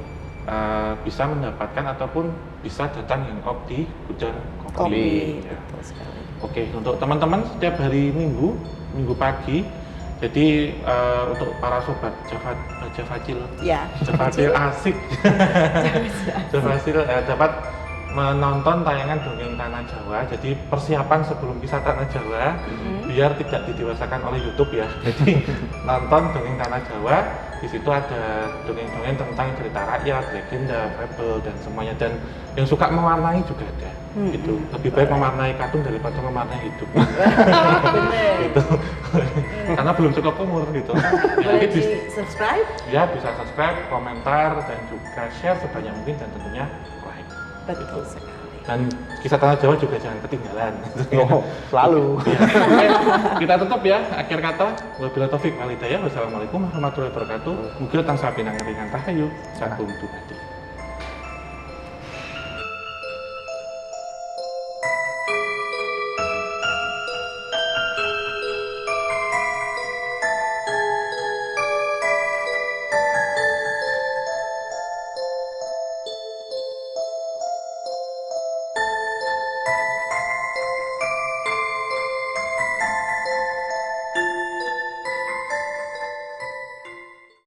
bisa mendapatkan ataupun bisa datang hangout di Gudang Kopi. Ya. Betul sekali. Oke, untuk teman-teman setiap hari Minggu pagi, jadi untuk para sobat Javacil, Ya. Javacil asik, Javacil dapat menonton tayangan Dongeng Tanah Jawa. Jadi persiapan sebelum kisah Tanah Jawa biar tidak didewasakan oleh YouTube ya. Jadi nonton Dongeng Tanah Jawa, di situ ada dongeng-dongeng tentang cerita rakyat, legenda, fable dan semuanya, dan yang suka mewarnai juga ada. Gitu. Lebih baik mewarnai kartun daripada mewarnai hidup. Gitu. Karena belum cukup umur gitu. Boleh di subscribe? Ya, bisa subscribe, komentar, dan juga share sebanyak mungkin, dan tentunya like. Betul sekali. Dan kisah Tanah Jawa juga jangan ketinggalan. Oh, selalu. Ya. Oke, kita tutup ya. Akhir kata, wabillahi taufik wal hidayah. Wassalamualaikum warahmatullahi wabarakatuh. Mugi tansah pinangaringan tahayu. Sakum dumadi.